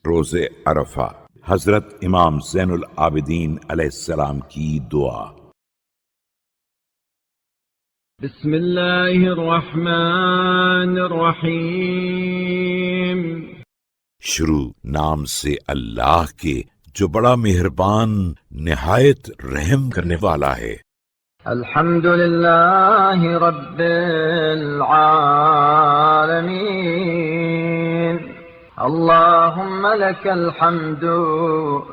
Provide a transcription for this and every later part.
روز عرفہ، حضرت امام زین العابدین علیہ السلام کی دعا۔ بسم اللہ الرحمن الرحیم۔ شروع نام سے اللہ کے جو بڑا مہربان نہایت رحم کرنے والا ہے۔ الحمد للہ رب العالمین، اللہم لک الحمد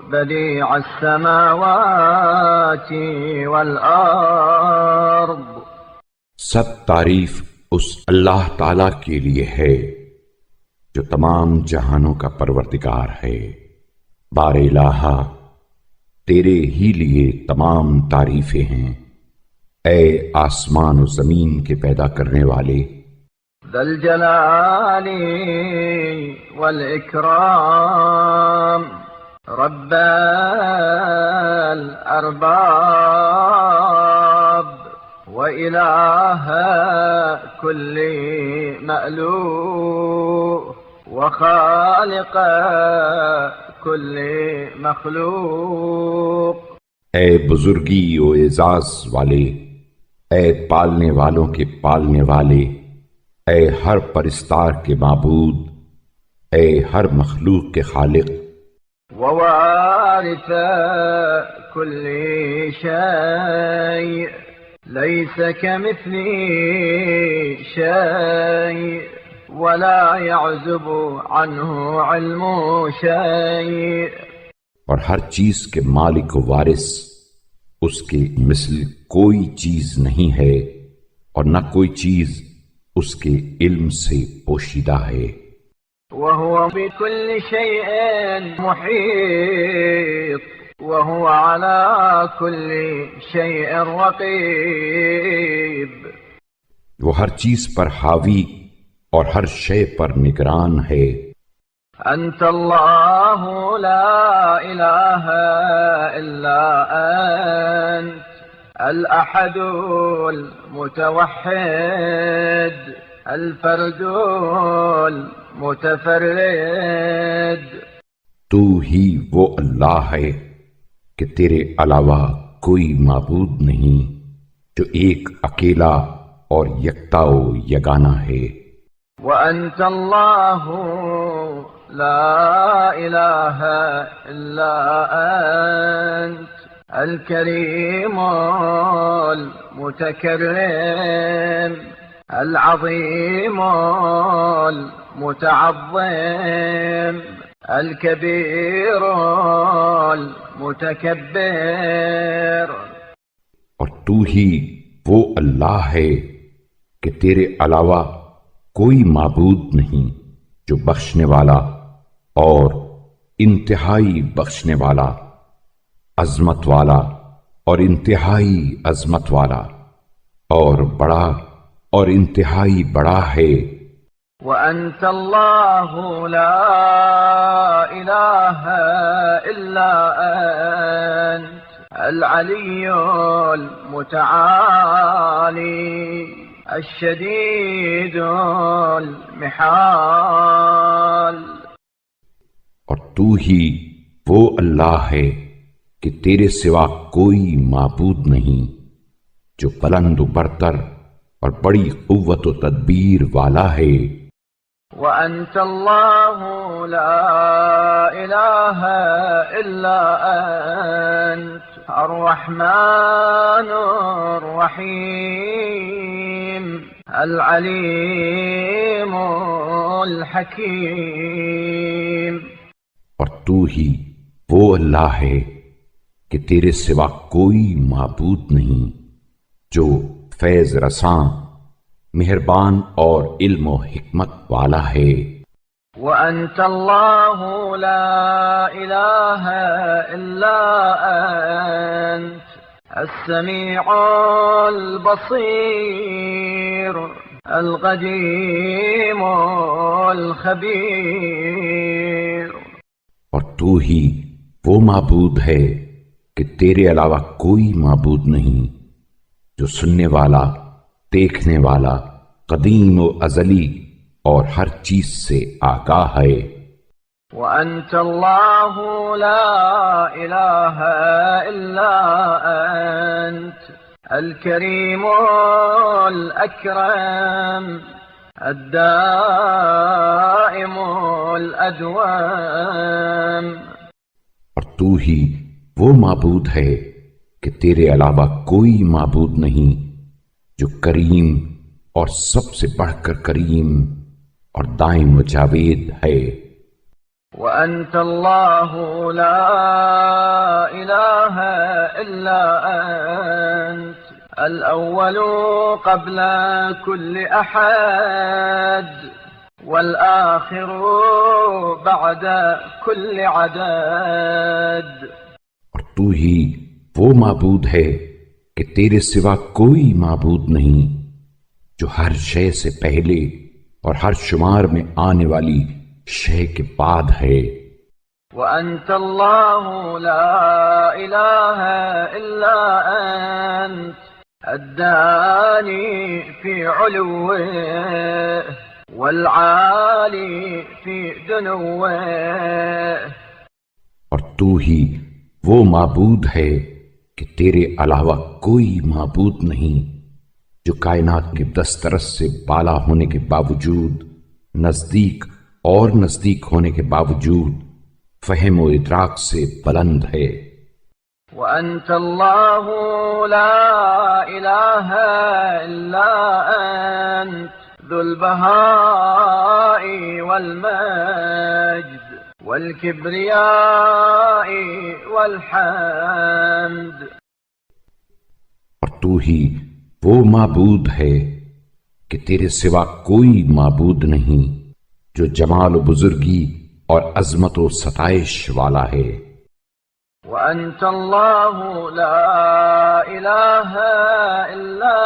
بدیع السماوات والارض۔ سب تعریف اس اللہ تعالی کے لیے ہے جو تمام جہانوں کا پروردگار ہے۔ بار الہ، تیرے ہی لیے تمام تعریفیں ہیں، اے آسمان و زمین کے پیدا کرنے والے۔ ذا الجلال والاکرام، رب الارباب وإله كل مألوه وخالق كل مخلوق۔ اے بزرگی و اعزاز والے، اے پالنے والوں کے پالنے والے، اے ہر پرستار کے معبود، اے ہر مخلوق کے خالق۔ ووارث كل شيء ليس كمثله شيء ولا يعزب عنه علم شيء۔ اور ہر چیز کے مالک و وارث، اس کے مثل کوئی چیز نہیں ہے اور نہ کوئی چیز اس کے علم سے پوشیدہ ہے۔ وهو بكل شيء محيط وهو على كل شيء رقيب۔ وہ ہر چیز پر حاوی اور ہر شے پر نگران ہے۔ انت اللہ لا الہ الا انت الاحد المتوحد الفرد المتفرد۔ تو ہی وہ اللہ ہے کہ تیرے علاوہ کوئی معبود نہیں، جو ایک اکیلا اور یکتا و یگانہ ہے۔ وانت اللہ لا الہ الا انت الکریم المتکرم العظیم المتعظم الکبیر المتکبر۔ اور تو ہی وہ اللہ ہے کہ تیرے علاوہ کوئی معبود نہیں، جو بخشنے والا اور انتہائی بخشنے والا، عظمت والا اور انتہائی عظمت والا، اور بڑا اور انتہائی بڑا ہے۔ وأنت الله لا إله إلا أنت العلي المتعالي الشديد المحال۔ اور تو ہی وہ اللہ ہے کہ تیرے سوا کوئی معبود نہیں، جو بلند و برتر اور بڑی قوت و تدبیر والا ہے۔ وأنت الله لا إله إلا أنت الرحمن الرحيم العليم الحكيم۔ اور تو ہی وہ اللہ ہے کہ تیرے سوا کوئی معبود نہیں، جو فیض رساں، مہربان اور علم و حکمت والا ہے۔ وأنت الله لا إله إلا أنت السميع البصير القديم الخبير۔ اور تو ہی وہ معبود ہے کہ تیرے علاوہ کوئی معبود نہیں، جو سننے والا، دیکھنے والا، قدیم و ازلی اور ہر چیز سے آگاہ ہے۔ وأنت الله لا إله إلا أنت الكريم الأكرم الدائم الأدوم. اور تو ہی وہ معبود ہے کہ تیرے علاوہ کوئی معبود نہیں، جو کریم اور سب سے بڑھ کر کریم اور دائم و جاوید ہے. وأنت الله لا إله إلا أنت الأول قبل كل أحد والآخر بعد كل عدد. اور تو ہی وہ معبود ہے کہ تیرے سوا کوئی معبود نہیں، جو ہر شے سے پہلے اور ہر شمار میں آنے والی شے کے بعد ہے. وأنت الله لا إله إلا أنت الداني في علوه والعالي في دنوه. اور تو ہی وہ معبود ہے کہ تیرے علاوہ کوئی معبود نہیں، جو کائنات کے دسترس سے بالا ہونے کے باوجود، نزدیک اور نزدیک ہونے کے باوجود فہم و ادراک سے بلند ہے. وأنت الله لا إله إلا أنت ذو البهاء والمجد والكبرياء والحمد. اور تو ہی وہ معبود ہے کہ تیرے سوا کوئی معبود نہیں، جو جمال و بزرگی اور عظمت و ستائش والا ہے. وأنت الله لا إله إلا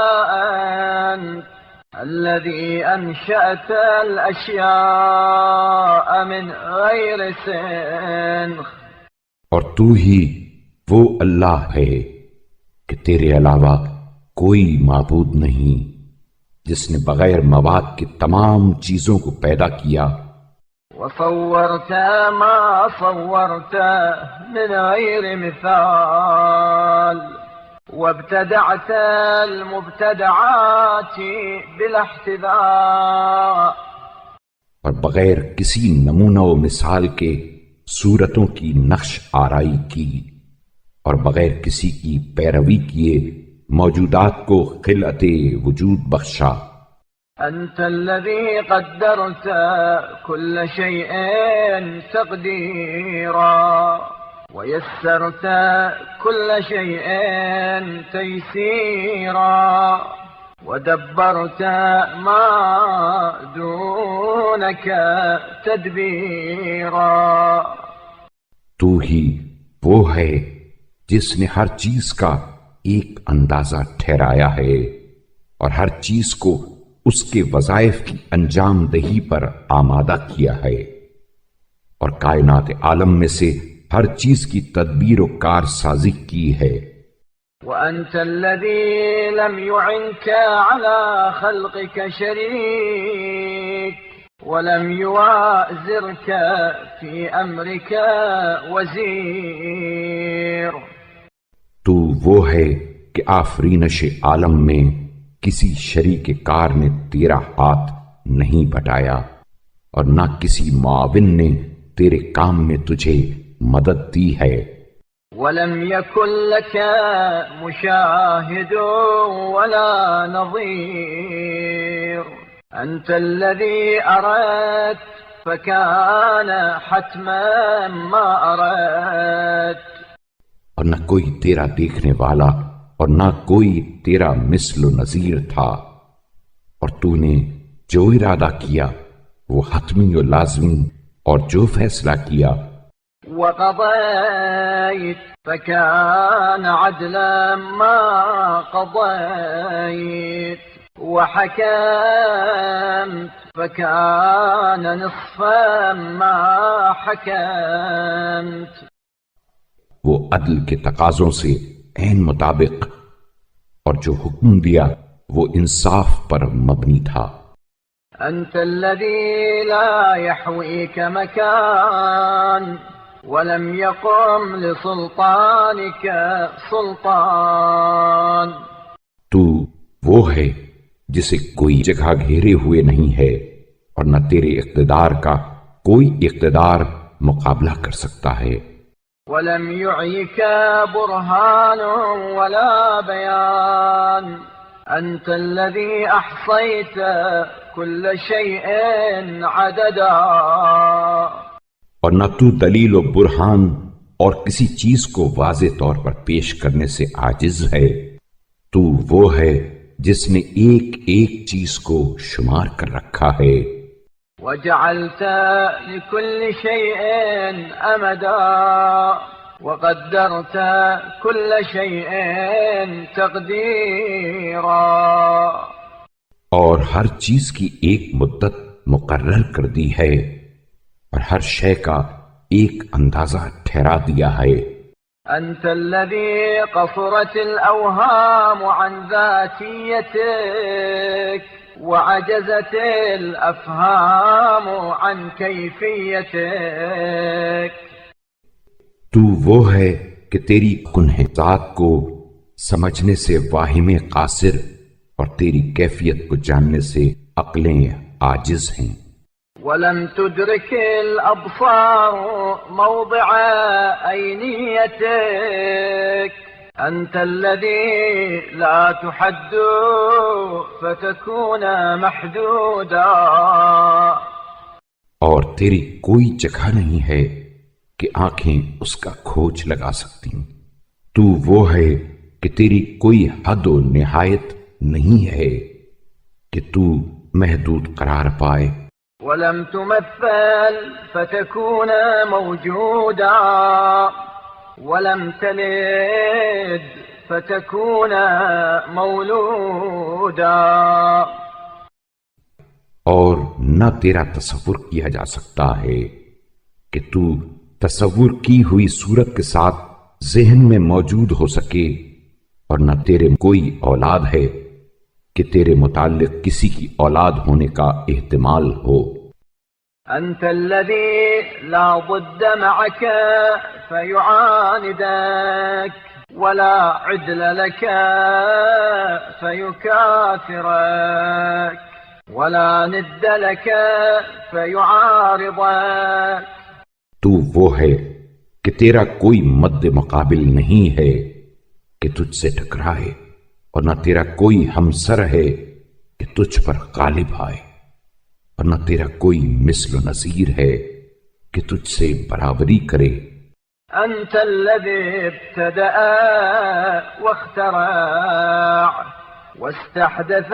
أنت الذي أنشأت الأشياء من غير سنخ. اور تو ہی وہ اللہ ہے کہ تیرے علاوہ کوئی معبود نہیں، جس نے بغیر مواد کے تمام چیزوں کو پیدا کیا. وصورت ما صورت من غير مثال وابتدعت المبتدعات بلا احتذاء. اور بغیر کسی نمونہ و مثال کے صورتوں کی نقش آرائی کی، اور بغیر کسی کی پیروی کیے موجودات کو خلعت وجود بخشا. أنت الذي قدرت كل شيء تقديرا ويسرت كل شيء تيسيرا ودبرت ما دونك تدبيرا. تو ہی وہ ہے جس نے ہر چیز کا ایک اندازہ ٹھہرایا ہے اور ہر چیز کو اس کے وظائف کی انجام دہی پر آمادہ کیا ہے، اور کائنات عالم میں سے ہر چیز کی تدبیر و کار سازی کی ہے. وأنت الذي لم يعنك على خلقك شريك ولم يوازرك في أمرك وزير. تو وہ ہے کہ آفرینش عالم میں کسی شریک کار نے تیرا ہاتھ نہیں بٹایا، اور نہ کسی معاون نے تیرے کام میں تجھے مدد دی ہے. ولم يكن لك مشاهد ولا نظير. أنت الذي أردت فكان حتما ما أردت. اور نہ کوئی تیرا دیکھنے والا اور نہ کوئی تیرا مثل و نظیر تھا، اور تو نے جو ارادہ کیا وہ حتمی و لازمی، اور جو فیصلہ کیا وقضيت فكان عدلا ما قضيت وحكمت فكان نصفا ما حكمت. وہ عدل کے تقاضوں سے عین مطابق، اور جو حکم دیا وہ انصاف پر مبنی تھا. أنت الذي لا يحويك مكان ولم يقم لسلطانك سلطان. تو وہ ہے جسے کوئی جگہ گھیرے ہوئے نہیں ہے اور نہ تیرے اقتدار کا کوئی اقتدار مقابلہ کر سکتا ہے. ولم يعيك برهان ولا بيان. أنت الذي أحصيت كل شيء عددا. اور نہ تو دلیل و برہان اور کسی چیز کو واضح طور پر پیش کرنے سے عاجز ہے. تو وہ ہے جس نے ایک ایک چیز کو شمار کر رکھا ہے. وجعلت لكل شيء أمدا وقدرت كل شيء تقديرا. اور ہر چیز کی ایک مدت مقرر کر دی ہے اور ہر شے کا ایک اندازہ ٹھہرا دیا ہے. أنت الذي قصرت الأوهام عن ذاتيتك وعجزت الأفهام عن كيفيتك. تو وہ ہے کہ تیری کنہ ذات کو سمجھنے سے واہم قاصر اور تیری کیفیت کو جاننے سے عقلیں عاجز ہیں. ولم تدرك الأبصار موضع أينيتك. أنت الذي لا تحد فتكون محدودا. اور تیری کوئی جگہ نہیں ہے کہ آنکھیں اس کا کھوج لگا سکتی. تو وہ ہے کہ تیری کوئی حد و نہایت نہیں ہے کہ تو محدود قرار پائے. ولم تمثل فتكون موجودا. ولم تلد فتكون مولودا. اور نہ تیرا تصور کیا جا سکتا ہے کہ تو تصور کی ہوئی صورت کے ساتھ ذہن میں موجود ہو سکے، اور نہ تیرے کوئی اولاد ہے کہ تیرے متعلق کسی کی اولاد ہونے کا احتمال ہو. أنت الذي لا ضد معك فيعاندك ولا عدل لك فيكافرك ولا ند لك فيعارضك. تو وہ ہے کہ تیرا کوئی مد مقابل نہیں ہے کہ تجھ سے ٹکرائے، اور نہ تیرا کوئی ہمسر ہے کہ تجھ پر غالب آئے، اور نہ تیرا کوئی مثل و نظیر ہے کہ تجھ سے برابری کرے. أنت الذي ابتدأ واخترع واستحدث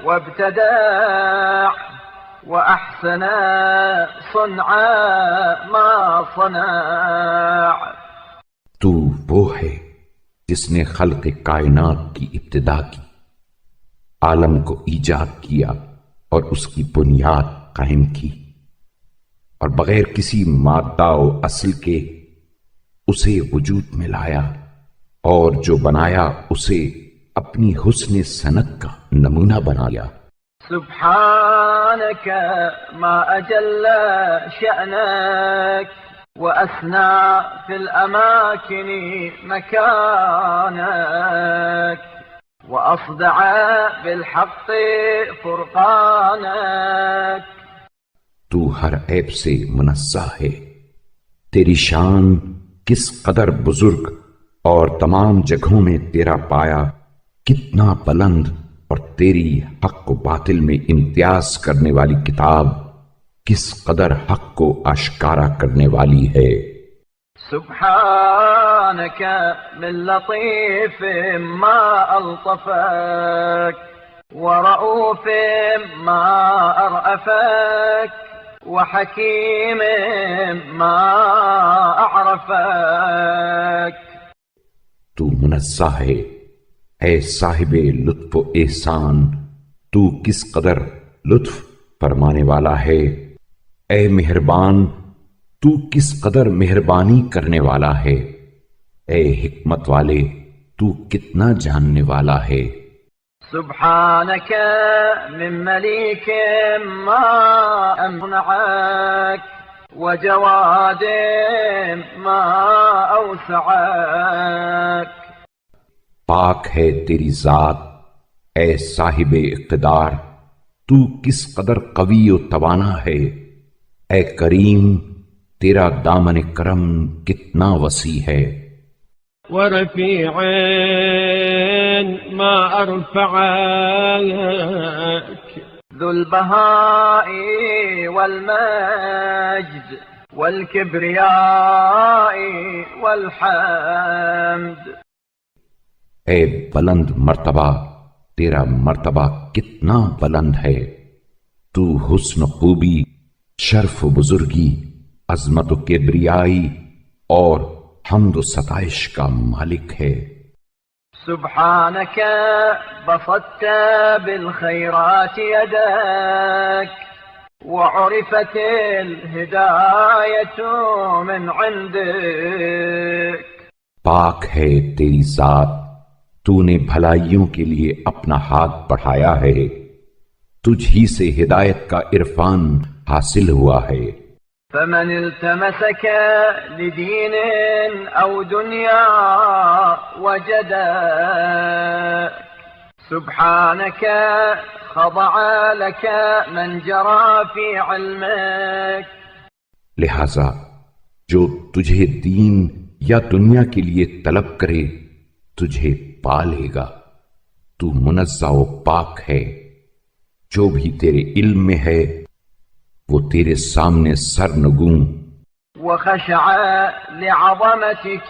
وابتدع وأحسن صنع ما صنع. تو وہ ہے جس نے خلق کائنات کی ابتدا کی، عالم کو ایجاد کیا اور اس کی بنیاد قائم کی، اور بغیر کسی مادہ و اصل کے اسے وجود میں لایا، اور جو بنایا اسے اپنی حسن صنعت کا نمونہ بنایا. سبحانك ما أجل شأنك وأسنى في الأماكن مكانك وأصدع بالحق فرقانك. تو ہر عیب سے منزہ ہے، تیری شان کس قدر بزرگ، اور تمام جگہوں میں تیرا پایا کتنا بلند، اور تیری حق و باطل میں امتیاز کرنے والی کتاب کس قدر حق کو آشکارا کرنے والی ہے. سبحانك من لطيف ما ألطفك ورؤوف ما أرأفك وحكيم ما أعرفك. تو منزہ ہے اے صاحب لطف و احسان، تو کس قدر لطف فرمانے والا ہے. اے مہربان، تو کس قدر مہربانی کرنے والا ہے. اے حکمت والے، تو کتنا جاننے والا ہے. سبحانك من مليك ما أمنعك وجواد ما أوسعك. پاک ہے تیری ذات اے صاحب اقتدار، تو کس قدر قوی و توانا ہے، اے کریم تیرا دامن کرم کتنا وسیع ہے. ورفيع ما أرفعك ذو البهاء والمجد والكبرياء والحمد. اے بلند مرتبہ، تیرا مرتبہ کتنا بلند ہے، تو حسن و خوبی، شرف و بزرگی، عظمت و کبریائی اور حمد و ستائش کا مالک ہے. سبحانك بسطت بالخيرات يدك وعرفت الهداية من عندك. پاک ہے تیری ذات، تو نے بھلائیوں کے لیے اپنا ہاتھ بڑھایا ہے، تجھ ہی سے ہدایت کا عرفان حاصل ہوا ہے. فمن التمسك لدين أو دنيا وجدك. سبحانك خضع لك من جرى في علمك. لہذا جو تجھے دین یا دنیا کے لیے طلب کرے تجھے پا لے گا. تو منزہ و پاک ہے، جو بھی تیرے علم میں ہے وہ تیرے سامنے سرنگوں. وخشع لعظمتك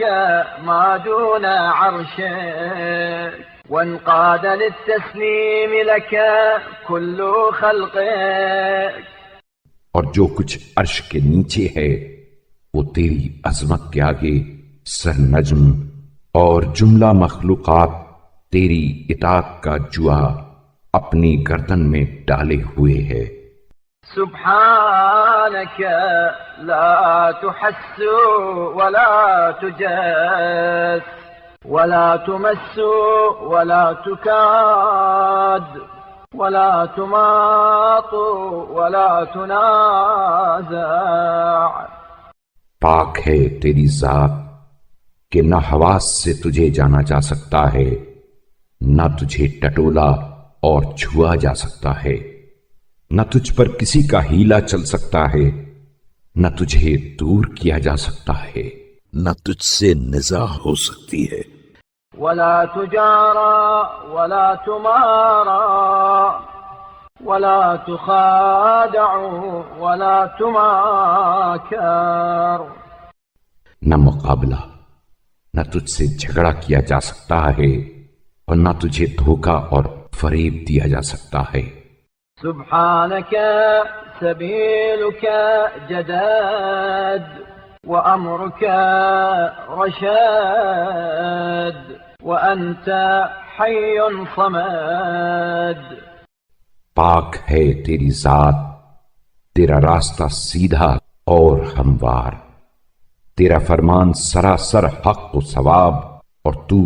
ما دون عرشك وانقاد للتسليم لك كل خلقك. اور جو کچھ عرش کے نیچے ہے وہ تیری عظمت کے آگے سرنجم، اور جملہ مخلوقات تیری اطاعت کا جوا اپنی گردن میں ڈالے ہوئے ہے. سبحانك لا تحس ولا تجس ولا تمس ولا تكاد ولا تماط ولا تنازع. پاک ہے تیری ذات کہ نہ حواس سے تجھے جانا جا سکتا ہے، نہ تجھے ٹٹولا اور چھوا جا سکتا ہے، نہ تجھ پر کسی کا ہیلا چل سکتا ہے، نہ تجھے دور کیا جا سکتا ہے، نہ تجھ سے نزاع ہو سکتی ہے. ولا تجارى ولا تمارى ولا تخادع ولا تماكر. نہ مقابلہ، نہ تجھ سے جھگڑا کیا جا سکتا ہے، اور نہ تجھے دھوکہ اور فریب دیا جا سکتا ہے. سبحانك سبيلك جداد وأمرك رشاد وأنت حي صمد. پاک ہے تیری ذات، تیرا راستہ سیدھا اور ہموار، تیرا فرمان سراسر حق و ثواب، اور تو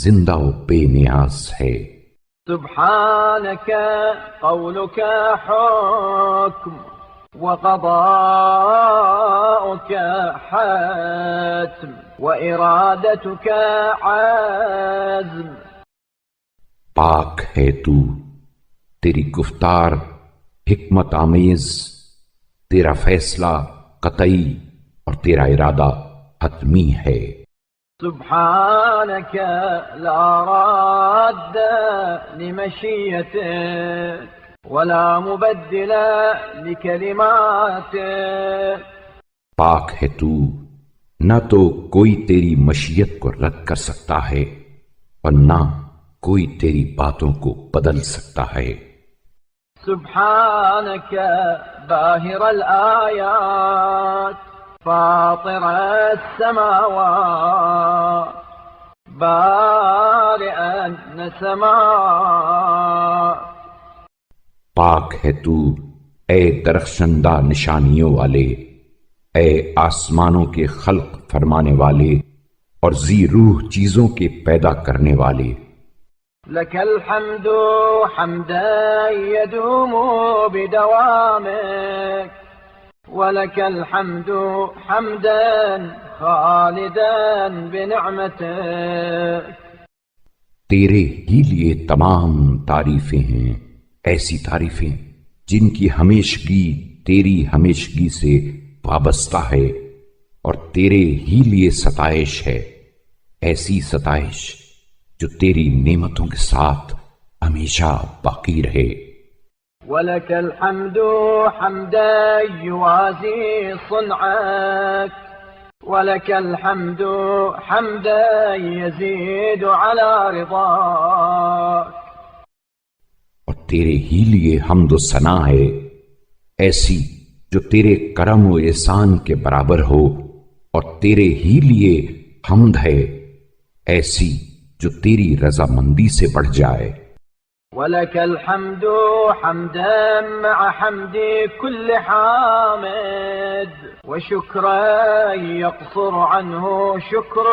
زندہ و بے نیاز ہے. سبحانك قولك حكم وقضاؤك حتم وإرادتك عزم. پاک ہے تو، تیری گفتار حکمت آمیز، تیرا فیصلہ قطعی اور تیرا ارادہ حتمی ہے. سبحانك لا راد لمشيتك ولا مبدل لكلماتك. پاک ہے تو، نہ تو کوئی تیری مشیت کو رد کر سکتا ہے اور نہ کوئی تیری باتوں کو بدل سکتا ہے. سبحانك باهر الآيات فاطر السماوات بارئ النسمات. پاک ہے تو اے درخشندہ نشانیوں والے، اے آسمانوں کے خلق فرمانے والے اور ذی روح چیزوں کے پیدا کرنے والے. لك الحمد حمدا يدوم بدوامك ولك الحمد حمدا خالدا بنعمتك. تیرے ہی لیے تمام تعریفیں ہیں، ایسی تعریفیں جن کی ہمیشگی تیری ہمیشگی سے وابستہ ہے، اور تیرے ہی لیے ستائش ہے، ایسی ستائش جو تیری نعمتوں کے ساتھ ہمیشہ باقی رہے. ولك الحمد حمدا يوازي صنعك ولك الحمد حمدا يزيد على رضاك. اور تیرے ہی لیے حمد و ثنا ہے، ایسی جو تیرے کرم و احسان کے برابر ہو، اور تیرے ہی لیے حمد ہے، ایسی جو تیری رضامندی سے بڑھ جائے. ولك الحمد حمدا مع حمد كل حامد وشكرا يقصر عنه شكر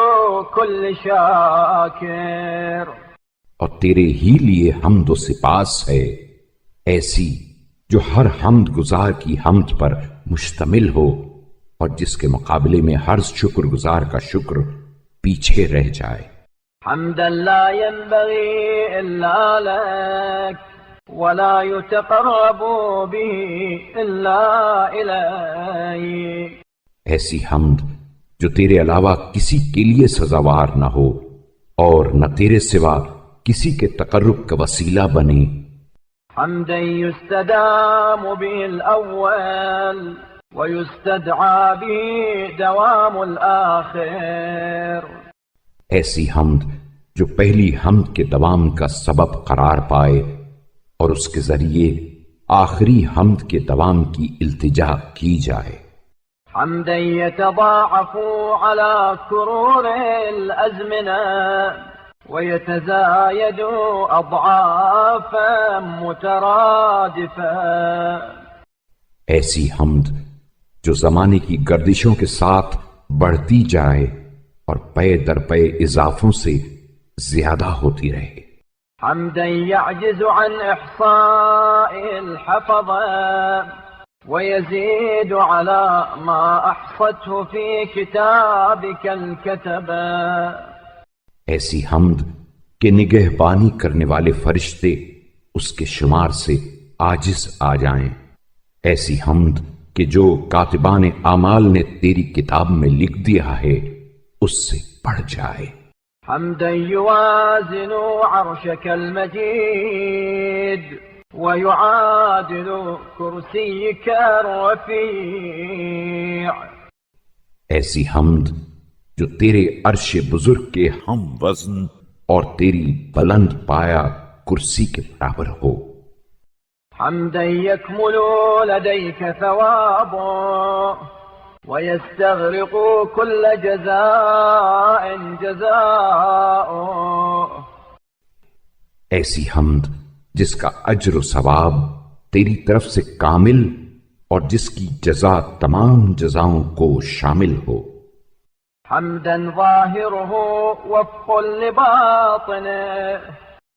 كل شاكر. اور تیرے ہی لیے حمد و سپاس ہے، ایسی جو ہر حمد گزار کی حمد پر مشتمل ہو، اور جس کے مقابلے میں ہر شکر گزار کا شکر پیچھے رہ جائے. حمدا لا ينبغي إلا لك ولا يتقرب به إلا إليك. ایسی حمد جو تیرے علاوہ کسی کے لیے سزاوار نہ ہو، اور نہ تیرے سوا کسی کے تقرب کا وسیلہ بنے. حمدا يستدام به الأول ويستدعى به دوام الآخر. ایسی حمد جو پہلی حمد کے دوام کا سبب قرار پائے، اور اس کے ذریعے آخری حمد کے دوام کی التجا کی جائے. حمدا يتضاعف على كرور الأزمنة ويتزايد أضعافا مترادفة. ایسی حمد جو زمانے کی گردشوں کے ساتھ بڑھتی جائے اور پے در پے اضافوں سے زیادہ ہوتی رہے. حمدا يعجز عن إحصاء الحفظة ويزيد على ما أحصته في كتابك الكتبة. ایسی حمد کہ نگہبانی کرنے والے فرشتے اس کے شمار سے عاجز آ جائیں. ایسی حمد کہ جو کاتبان اعمال نے تیری کتاب میں لکھ دیا ہے اس سے بڑھ جائے. حمدا يوازن عرشك المجيد ويعادل كرسيك الرفيع. ایسی حمد جو تیرے عرش بزرگ کے ہم وزن اور تیری بلند پایا کرسی کے برابر ہو. حمدا يكمل لديك ثوابه ويستغرق كل جزاء جزاؤه. ایسی حمد جس کا اجر و ثواب تیری طرف سے کامل اور جس کی جزا تمام جزاؤں کو شامل ہو. حمدا ظاهره وفق لباطنه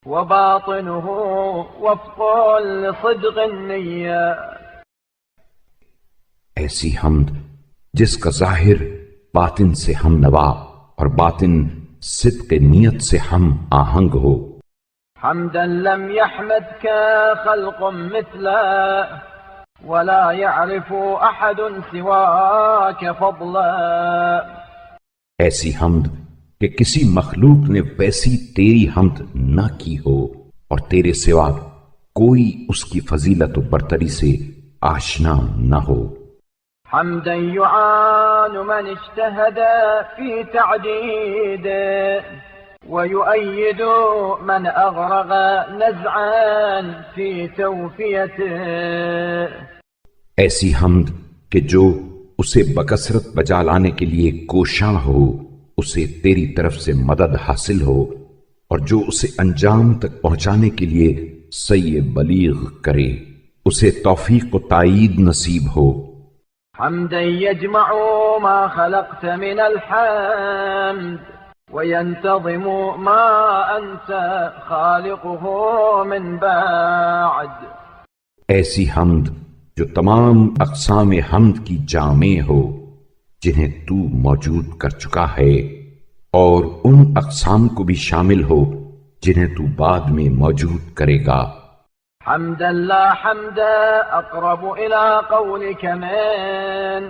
وباطنه وفق لصدق النية. ایسی حمد جس کا ظاہر باطن سے ہم نوا اور باطن صدق نیت سے ہم آہنگ ہو. حمدا لم يحمدك خلق مثله ولا يعرف أحد سواك فضلا. ایسی حمد کہ کسی مخلوق نے ویسی تیری حمد نہ کی ہو اور تیرے سوا کوئی اس کی فضیلت و برتری سے آشنا نہ ہو. حمدا يعان من اجتهد في تعديده ويؤيد من أغرق نزعا في توفيته. ایسی حمد کہ جو اسے بکثرت بجا لانے کے لیے کوشاں ہو اسے تیری طرف سے مدد حاصل ہو، اور جو اسے انجام تک پہنچانے کے لیے سعی بلیغ کرے اسے توفیق و تائید نصیب ہو. حمدا يجمع ما خلقت من الحمد وينتظم ما أنت خالقه من بعد. ایسی حمد جو تمام اقسام حمد کی جامع ہو جنہیں تو موجود کر چکا ہے، اور ان اقسام کو بھی شامل ہو جنہیں تو بعد میں موجود کرے گا. حمدا لا حمدا أقرب إلى قولك من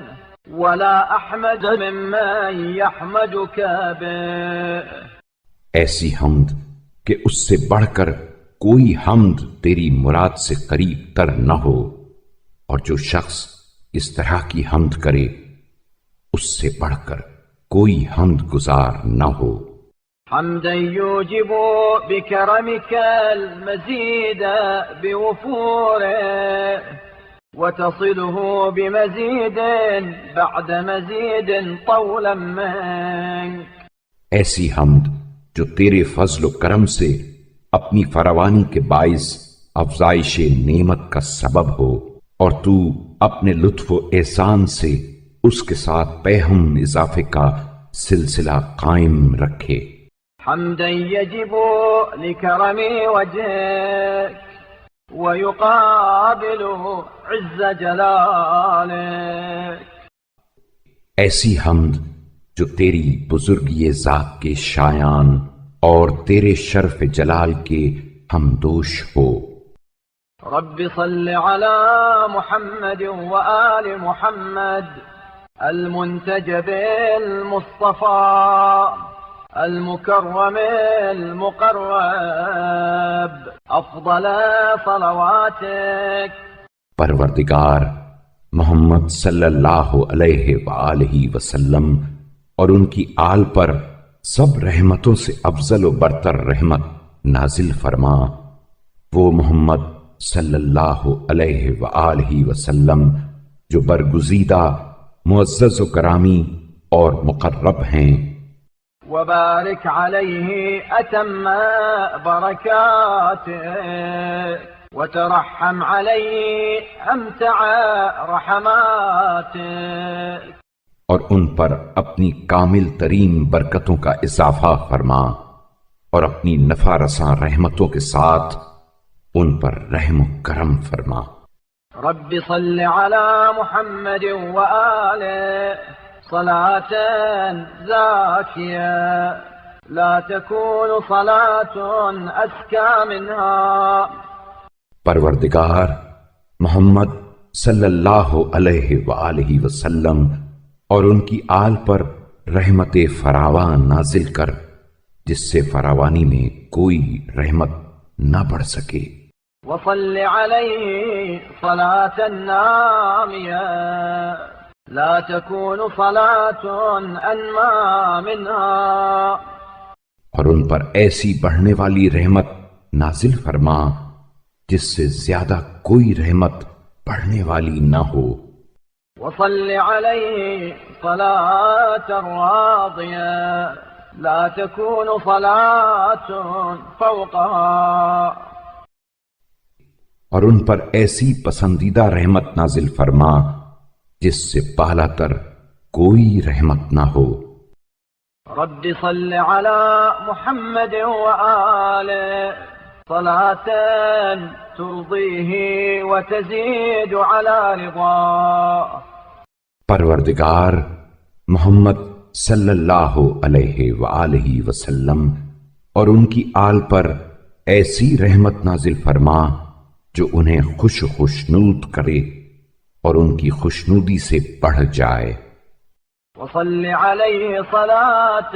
ولا أحمد ممن يحمدك به. ایسی حمد کہ اس سے بڑھ کر کوئی حمد تیری مراد سے قریب تر نہ ہو، اور جو شخص اس طرح کی حمد کرے اس سے بڑھ کر کوئی حمد گزار نہ ہو. حمدا يوجب بكرمك المزيد بوفوره وتصله بمزيد بعد مزيد طولا منك. ایسی حمد جو تیرے فضل و کرم سے اپنی فراوانی کے باعث افزائش نعمت کا سبب ہو، اور تو اپنے لطف و احسان سے اس کے ساتھ پہم اضافے کا سلسلہ قائم رکھے. حمدا يجب لكرم وجهك ويقابل عز جلالك. ایسی حمد جو تیری بزرگی ذات کے شایان اور تیرے شرف جلال کے ہمدوش ہو. رب صل على محمد وآل محمد المنتجب المصطفى المكرم المقرب أفضل صلواتك. پروردگار محمد صلی اللہ علیہ وآلہ وسلم اور ان کی آل پر سب رحمتوں سے افضل و برتر رحمت نازل فرما. وہ محمد صلی اللہ علیہ وآلہ وسلم جو برگزیدہ، معزز و کرامی اور مقرب ہیں. وبارك عليه أتم بركاتك وترحم عليه أمتع رحماتك. اور ان پر اپنی کامل ترین برکتوں کا اضافہ فرما، اور اپنی نفع رساں رحمتوں کے ساتھ ان پر رحم و کرم فرما. رب صل على محمد وآله صلاة زاكية لا تكون صلاة أزكى منها. پروردگار محمد صلی اللہ علیہ وآلہ وسلم اور ان کی آل پر رحمت فراواں نازل کر جس سے فراوانی میں کوئی رحمت نہ بڑھ سکے. وصل عليه صلاة نامية لا تكون صلاة أنمى منها. اور ان پر ایسی بڑھنے والی رحمت نازل فرما جس سے زیادہ کوئی رحمت بڑھنے والی نہ ہو. وصل عليه صلاة راضية لا تكون صلاة فوقها. اور ان پر ایسی پسندیدہ رحمت نازل فرما جس سے بالا تر کوئی رحمت نہ ہو. رب صل على محمد وآله صلاة ترضيه وتزيد على رضاه. پروردگار محمد صلی اللہ علیہ وآلہ وسلم اور ان کی آل پر ایسی رحمت نازل فرما جو انہیں خوشنود کرے اور ان کی خوشنودی سے بڑھ جائے. وصل عليه صلاة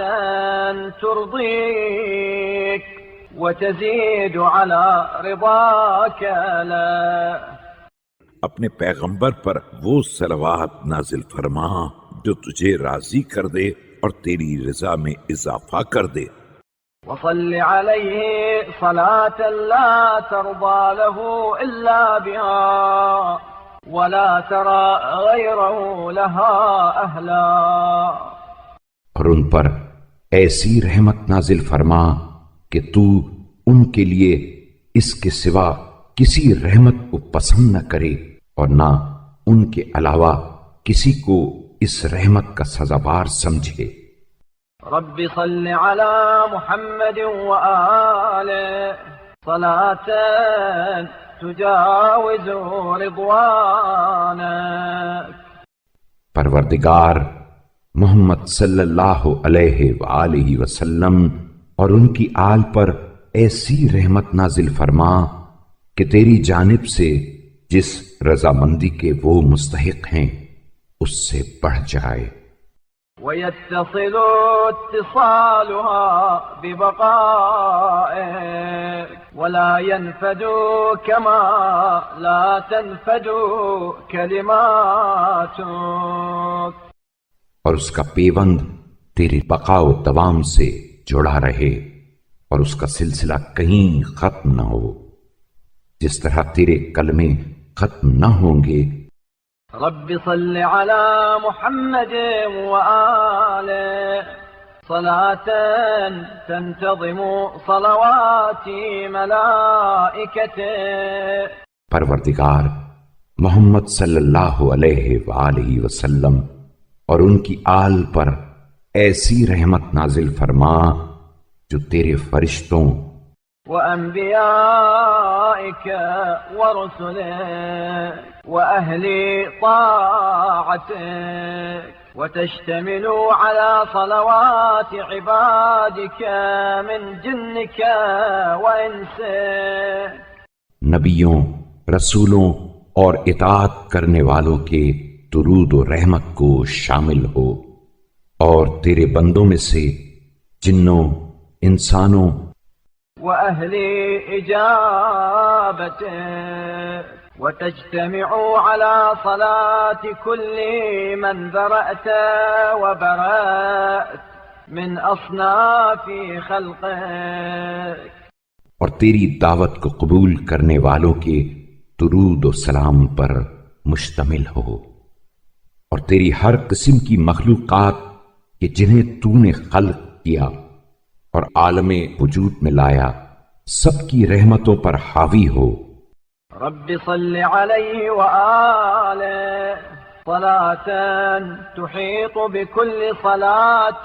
ترضيك وتزيد على رضاك له. اپنے پیغمبر پر وہ صلوات نازل فرما جو تجھے راضی کر دے اور تیری رضا میں اضافہ کر دے. وصل عليه صلاة لا ترضى له إلا بها ولا ترى غيره لها أهلا. اور ان پر ایسی رحمت نازل فرما کہ تو ان کے لیے اس کے سوا کسی رحمت کو پسند نہ کرے اور نہ ان کے علاوہ کسی کو اس رحمت کا سزاوار سمجھے. رب صل على محمد وآله صلاة تجاوز رضوانك. پروردگار محمد صلی اللہ علیہ وآلہ وسلم اور ان کی آل پر ایسی رحمت نازل فرما کہ تیری جانب سے جس رضامندی کے وہ مستحق ہیں اس سے بڑھ جائے. ويتصل اتصالها ببقائك ولا ينفد كما لا تنفد كلماتك. اور اس کا پیوند تیری بقا و دوام سے جڑا رہے اور اس کا سلسلہ کہیں ختم نہ ہو، جس طرح تیرے کلمے ختم نہ ہوں گے. رب صل على محمد وآله صلاة تنتظم صلوات ملائكته. پروردگار محمد صلی اللہ علیہ وآلہ وسلم اور ان کی آل پر ایسی رحمت نازل فرما جو تیرے فرشتوں وأنبيائك ورسلك وأهل طاعتك وتشتمل على صلوات عبادك من جنك وإنسك. نبیوں، رسولوں اور اطاعت کرنے والوں کے درود و رحمت کو شامل ہو، اور تیرے بندوں میں سے جنوں، انسانوں وأهل إجابته وتجتمع على صلاة كل من ذرأت وبرأت من أصناف خلقك. اور تیری دعوت کو قبول کرنے والوں کے درود و سلام پر مشتمل ہو، اور تیری ہر قسم کی مخلوقات کہ جنہیں تو نے خلق کیا اور عالم وجود میں لایا، سب کی رحمتوں پر حاوی ہو. رب صل عليه وآله صلاة تحيط بكل صلاة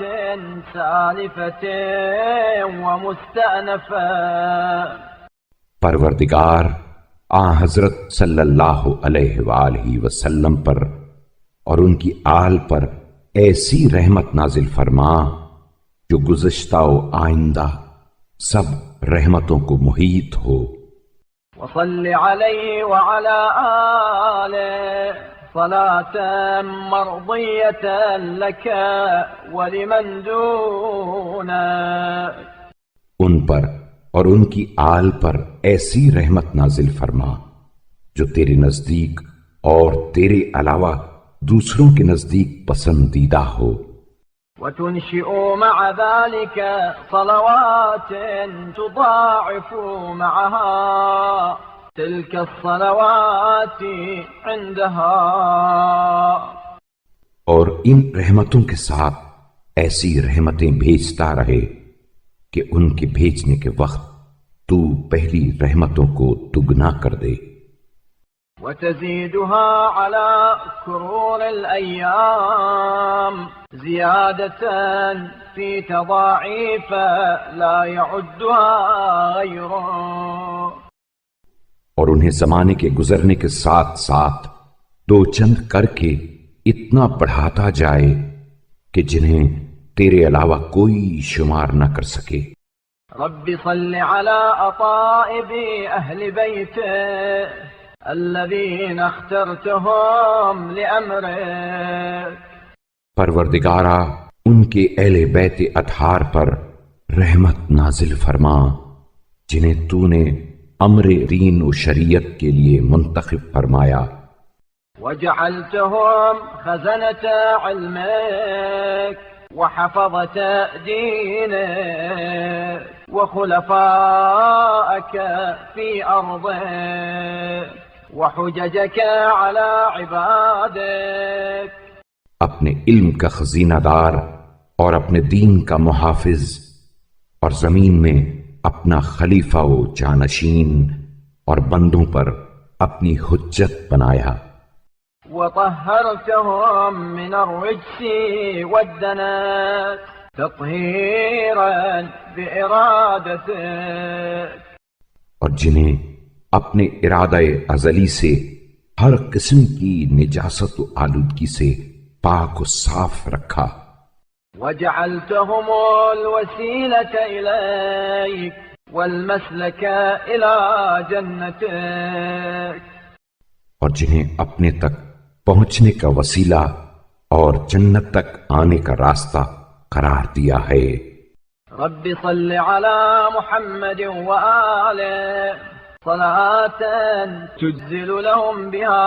سالفة ومستأنفة. پروردگار آن حضرت صلی اللہ علیہ وآلہ وسلم پر اور ان کی آل پر ایسی رحمت نازل فرما جو گزشتہ و آئندہ سب رحمتوں کو محیط ہو. وصل عليه وعلى آله صلاة مرضية لك ولمن دونك. ان پر اور ان کی آل پر ایسی رحمت نازل فرما جو تیرے نزدیک اور تیرے علاوہ دوسروں کے نزدیک پسندیدہ ہو. وتنشئ مع ذلك صلوات تضاعف معها تلك الصلوات عندها. اور ان رحمتوں کے ساتھ ایسی رحمتیں بھیجتا رہے کہ ان کے بھیجنے کے وقت تو پہلی رحمتوں کو دگنا کر دے. وتزيدها على كرور الأيام زيادة في تضاعيف لا يعدها غيره. اور انہیں زمانے کے گزرنے کے ساتھ ساتھ دو چند کر کے اتنا بڑھاتا جائے کہ جنہیں تیرے علاوہ کوئی شمار نہ کر سکے. رب صل على أطائب أهل بيته الذين اخترتهم لأمرك. پروردگارا ان کے اہل بیت اطہار پر رحمت نازل فرما جنہیں تو نے امر دین و شریعت کے لیے منتخب فرمایا. وجعلتهم خزنة علمك وحفظة دينك وخلفاءك في أرضك وحججك على عبادك. اپنے علم کا خزینہ دار اور اپنے دین کا محافظ، اور زمین میں اپنا خلیفہ و جانشین، اور بندوں پر اپنی حجت بنایا. وطهرتهم من الرجس والدنس تطهيرا بإرادتك اور جنہیں اپنے ارادہ ازلی سے ہر قسم کی نجاست و آلودگی سے پاک و صاف رکھا، وجعلتهم الوسيلة إليك والمسلك إلى جنتك اور جنہیں اپنے تک پہنچنے کا وسیلہ اور جنت تک آنے کا راستہ قرار دیا ہے۔ رب صل على محمد وآله صلاة تجزل لهم بها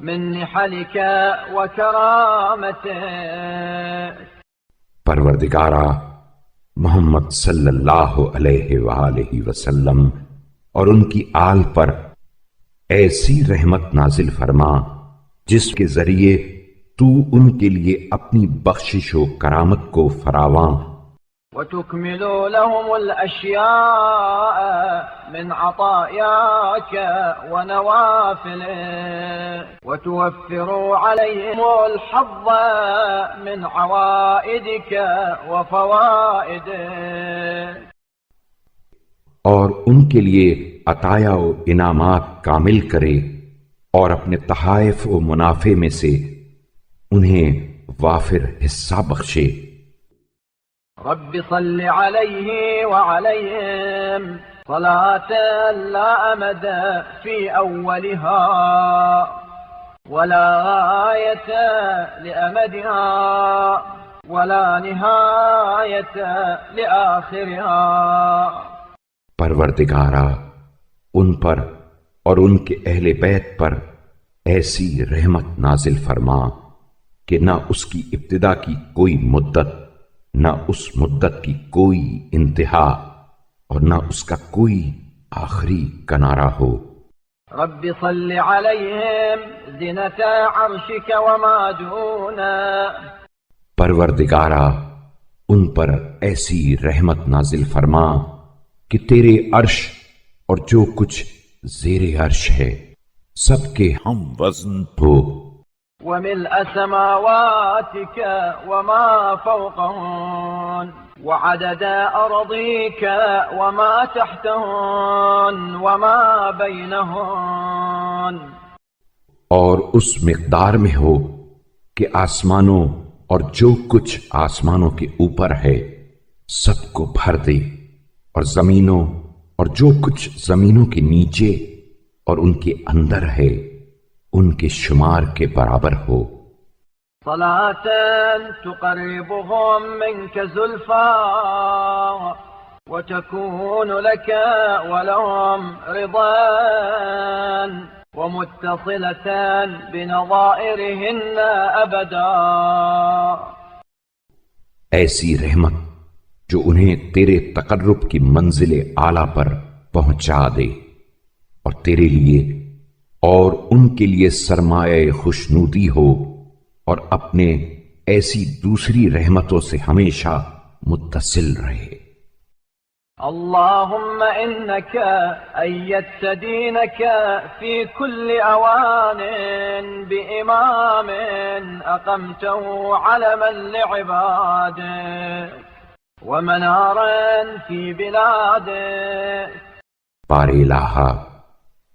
من نحلك وكرامتك۔ پروردگارہ محمد صلی اللہ علیہ وآلہ وسلم اور ان کی آل پر ایسی رحمت نازل فرما جس کے ذریعے تو ان کے لیے اپنی بخشش و کرامت کو فراواں وتكمل لهم الأشياء من عطاياك ونوافلك وتوفر عليهم الحظ من عوائدك وفوائدك، اور ان کے لیے عطایا و انعامات کامل کرے اور اپنے تحائف و منافع میں سے انہیں وافر حصہ بخشے۔ رب صل عليه وعليهم صلاة لا أمد في أولها ولا غاية لأمدها ولا نهاية لآخرها۔ پروردگارہ ان پر اور ان کے اہل بیت پر ایسی رحمت نازل فرما کہ نہ اس کی ابتدا کی کوئی مدت، نہ اس مدت کی کوئی انتہا اور نہ اس کا کوئی آخری کنارہ ہو۔ رب صل عليهم زنة عرشك وما دونه۔ پروردگارہ ان پر ایسی رحمت نازل فرما کہ تیرے عرش اور جو کچھ زیر عرش ہے سب کے ہم وزن ہو، وملء سماواتك وما فوقهن وعدد أرضيك وما تحتهن وما بينهن، اور اس مقدار میں ہو کہ آسمانوں اور جو کچھ آسمانوں کے اوپر ہے سب کو بھر دے، اور زمینوں اور جو کچھ زمینوں کے نیچے اور ان کے اندر ہے ان کے شمار کے برابر ہو۔ صلاة تقربهم منك زلفى وتكون لك ولهم رضا ومتصلة بنظائرهن أبدا۔ ایسی رحمت جو انہیں تیرے تقرب کی منزل اعلیٰ پر پہنچا دے اور تیرے لیے اور ان کے لیے سرمایہ خوشنودی ہو، اور اپنے ایسی دوسری رحمتوں سے ہمیشہ متصل رہے۔ اللهم إنك أيدت دينك في كل أوان بإمام أقمته علما لعبادك ومنارا في بلادك۔ پار الہا،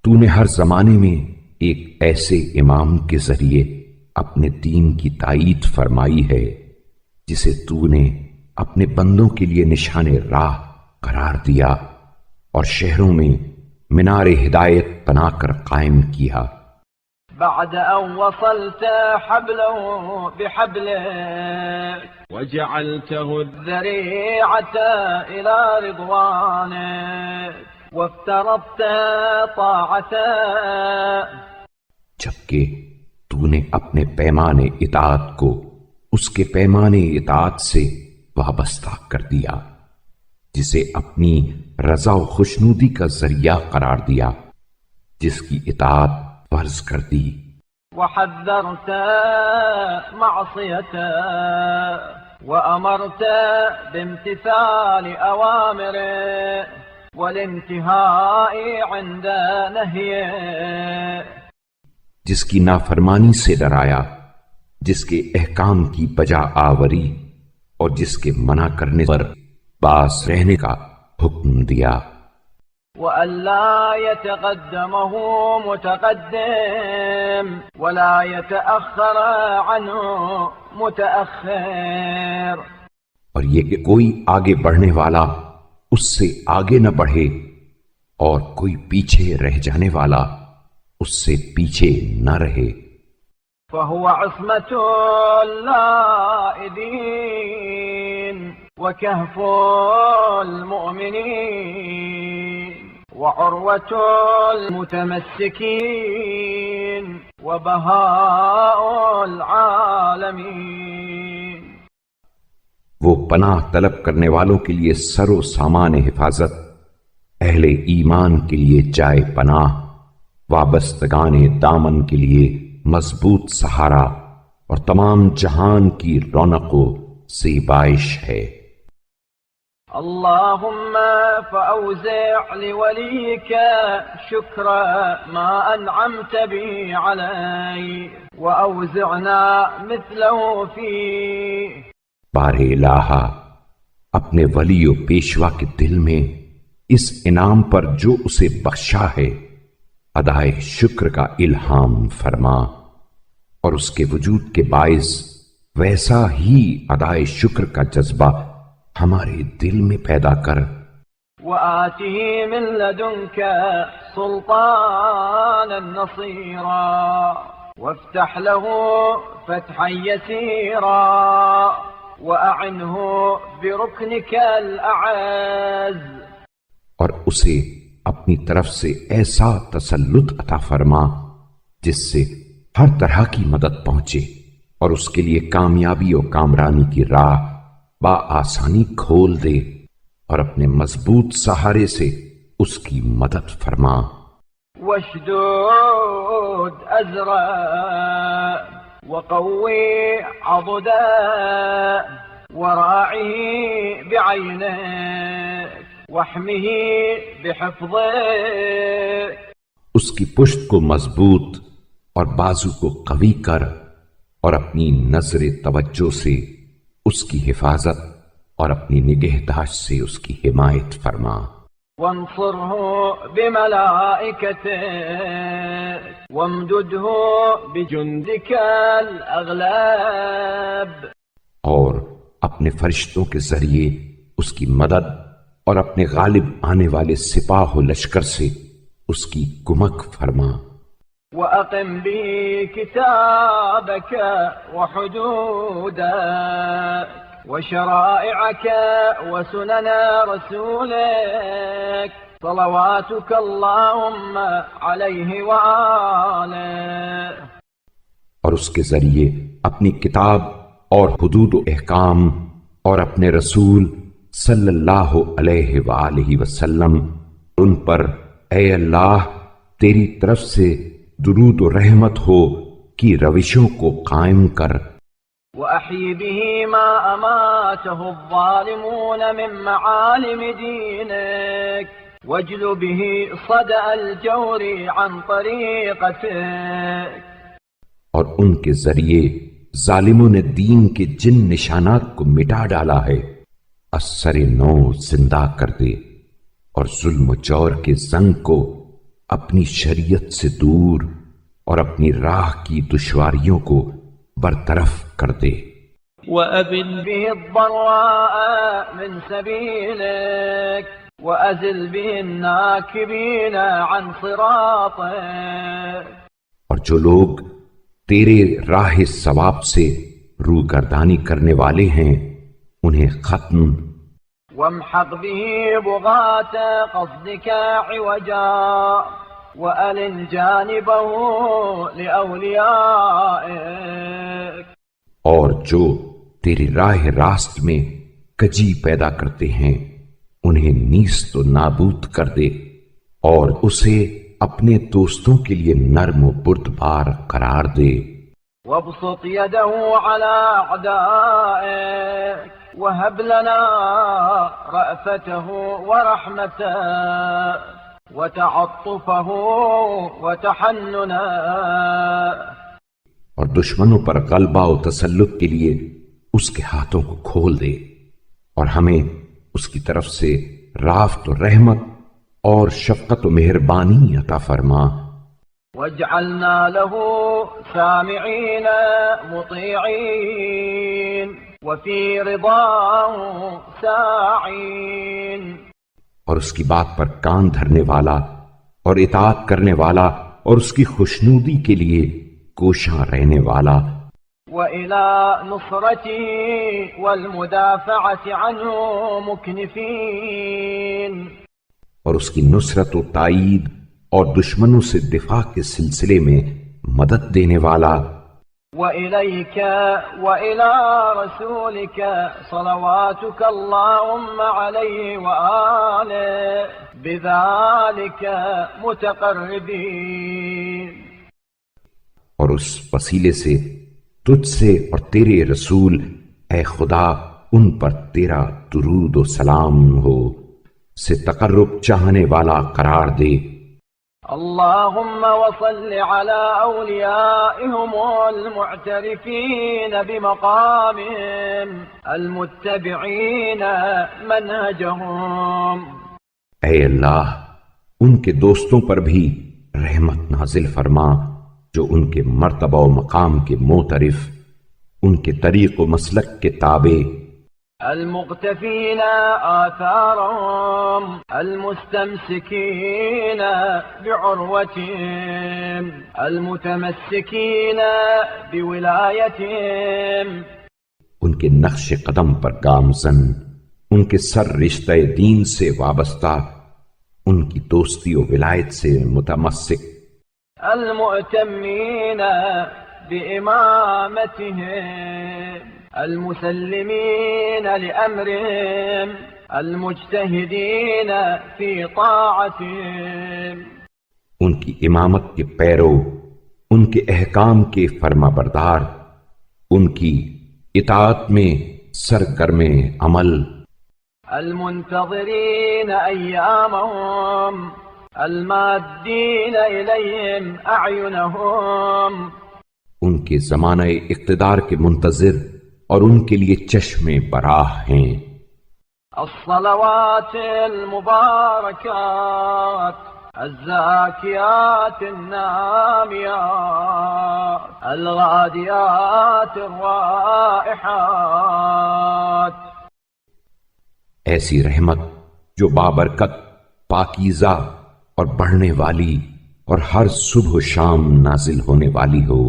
تو نے ہر زمانے میں ایک ایسے امام کے ذریعے اپنے دین کی تائید فرمائی ہے جسے تو نے اپنے بندوں کے لیے نشان راہ قرار دیا اور شہروں میں مینار ہدایت بنا کر قائم کیا۔ بعد أن وصلت حبله بحبلك وجعلته الذريعة إلى رضوانك وافترضت طاعته، جبکہ تو نے اپنے پیمانے اطاعت کو اس کے پیمانے اطاعت سے وابستہ کر دیا جسے اپنی رضا و خوشنودی کا ذریعہ قرار دیا، جس کی اطاعت فرض کر دی۔ وحذرت معصيته وأمرت بامتثال أوامره والانتهاء عند نهيه، جس کی نافرمانی سے ڈرایا، جس کے احکام کی بجا آوری اور جس کے منع کرنے پر باز رہنے کا حکم دیا۔ وألا يتقدمه متقدم ولا يتأخر عنه متأخر، اور یہ کہ کوئی آگے بڑھنے والا اس سے آگے نہ بڑھے اور کوئی پیچھے رہ جانے والا اس سے پیچھے نہ رہے۔ فهو عصمة اللائذين وكهف المؤمنين وعروة المتمسكين وبهاء العالمين۔ وہ پناہ طلب کرنے والوں کے لیے سر و سامان حفاظت، اہل ایمان کے لیے جائے پناہ، وابستگان دامن کے لیے مضبوط سہارا، اور تمام جہان کی رونق و زیبائش ہے۔ اللهم فأوزع لوليك شكر ما أنعمت به علي وأوزعنا مثله فيه۔ بار الہا، اپنے ولی و پیشوا کے دل میں اس انعام پر جو اسے بخشا ہے ادائے شکر کا الہام فرما، اور اس کے وجود کے باعث ویسا ہی ادائے شکر کا جذبہ ہمارے دل میں پیدا کر۔ وآته من لدنك سلطانا نصيرا وافتح له فتحا يسيرا وأعنه بركنك الأعز، اور اسے اپنی طرف سے ایسا تسلط عطا فرما جس سے ہر طرح کی مدد پہنچے، اور اس کے لیے کامیابی و کامرانی کی راہ بآسانی کھول دے، اور اپنے مضبوط سہارے سے اس کی مدد فرما۔ واشدد أزرا وقوي عضدا وراعه بعينك واحمه بحفظك، اس کی پشت کو مضبوط اور بازو کو قوی کر، اور اپنی نظر توجہ سے اس کی حفاظت اور اپنی نگہداشت سے اس کی حمایت فرما۔ وانصره بملائكتك وامدده بجندك الأغلاب، اور اپنے فرشتوں کے ذریعے اس کی مدد اور اپنے غالب آنے والے سپاہ و لشکر سے اس کی کمک فرما۔ وأقم به كتابك وحدودك وشرائعك وسنن رسولك صلواتك اللهم عليه وآله، اور اس کے ذریعے اپنی کتاب اور حدود و احکام اور اپنے رسول صلی اللہ علیہ وآلہ وسلم، ان پر اے اللہ تیری طرف سے درود و رحمت ہو کی روشوں کو قائم کر۔ وأحيي به ما أماته الظالمون من معالم دينك واجل به صدأ الجور عن طريقتك، اور ان کے ذریعے ظالموں نے دین کے جن نشانات کو مٹا ڈالا ہے اثر نو زندہ کر دے، اور ظلم و جور کے زنگ کو اپنی شریعت سے دور اور اپنی راہ کی دشواریوں کو برطرف کر دے۔ وأبل به الضراء من سبيلك وأزل به الناكبين عن صراطك، اور جو لوگ تیرے راہ ثواب سے روگردانی کرنے والے ہیں انہیں ختم، وامحق به بغاة قصدك عوجا وألن جانبه لأوليائك، اور جو تیری راہ راست میں کجی پیدا کرتے ہیں انہیں نیست و نابود کر دے، اور اسے اپنے دوستوں کے لیے نرم و بردبار قرار دے۔ وابسط يده على أعدائك وهب لنا رأفته ورحمته وتعطفه وتحننا، اور دشمنوں پر غلبہ و تسلط کے لیے اس کے ہاتھوں کو کھول دے اور ہمیں اس کی طرف سے رافت و رحمت اور شفقت و مہربانی عطا فرما۔ واجعلنا له سامعين مطيعين وفي رضاه ساعين، اور اس کی بات پر کان دھرنے والا اور اطاعت کرنے والا اور اس کی خوشنودی کے لیے کوشاں رہنے والا، وإلى نصرته والمدافعة عنه مكنفين، اور اس کی نصرت و تائید اور دشمنوں سے دفاع کے سلسلے میں مدد دینے والا، وإليك وإلى رسولك صلواتك اللهم عليه وآله بذلك متقربين، اور اس وسیلے سے تجھ سے اور تیرے رسول اے خدا ان پر تیرا درود و سلام ہو سے تقرب چاہنے والا قرار دے۔ اللهم وصل على أوليائهم المعترفين بمقامهم المتبعين منهجهم، اے اللہ ان کے دوستوں پر بھی رحمت نازل فرما جو ان کے مرتبہ و مقام کے معترف، ان کے طریق و مسلک کے تابع، المقتفين آثارهم المستمسكين بعروتهم المتمسكين بولايتهم، ان کے نقش قدم پر گامزن، ان کے سر رشتہ دین سے وابستہ، ان کی دوستی و ولایت سے متمسک، المؤتمين بإمامتهم المسلمين لأمرهم المجتهدين في طاعتهم، ان کی امامت کے پیرو، ان کے احکام کے فرما بردار، ان کی اطاعت میں سرگرم عمل، المنتظرين أيامهم المادين إليهم أعينهم، ان کے زمانہ اقتدار کے منتظر اور ان کے لیے چشمے براہ ہیں، الصلوات المباركات الزاكيات الناميات الغاديات الرائحات، ایسی رحمت جو بابرکت، پاکیزہ اور بڑھنے والی اور ہر صبح و شام نازل ہونے والی ہو۔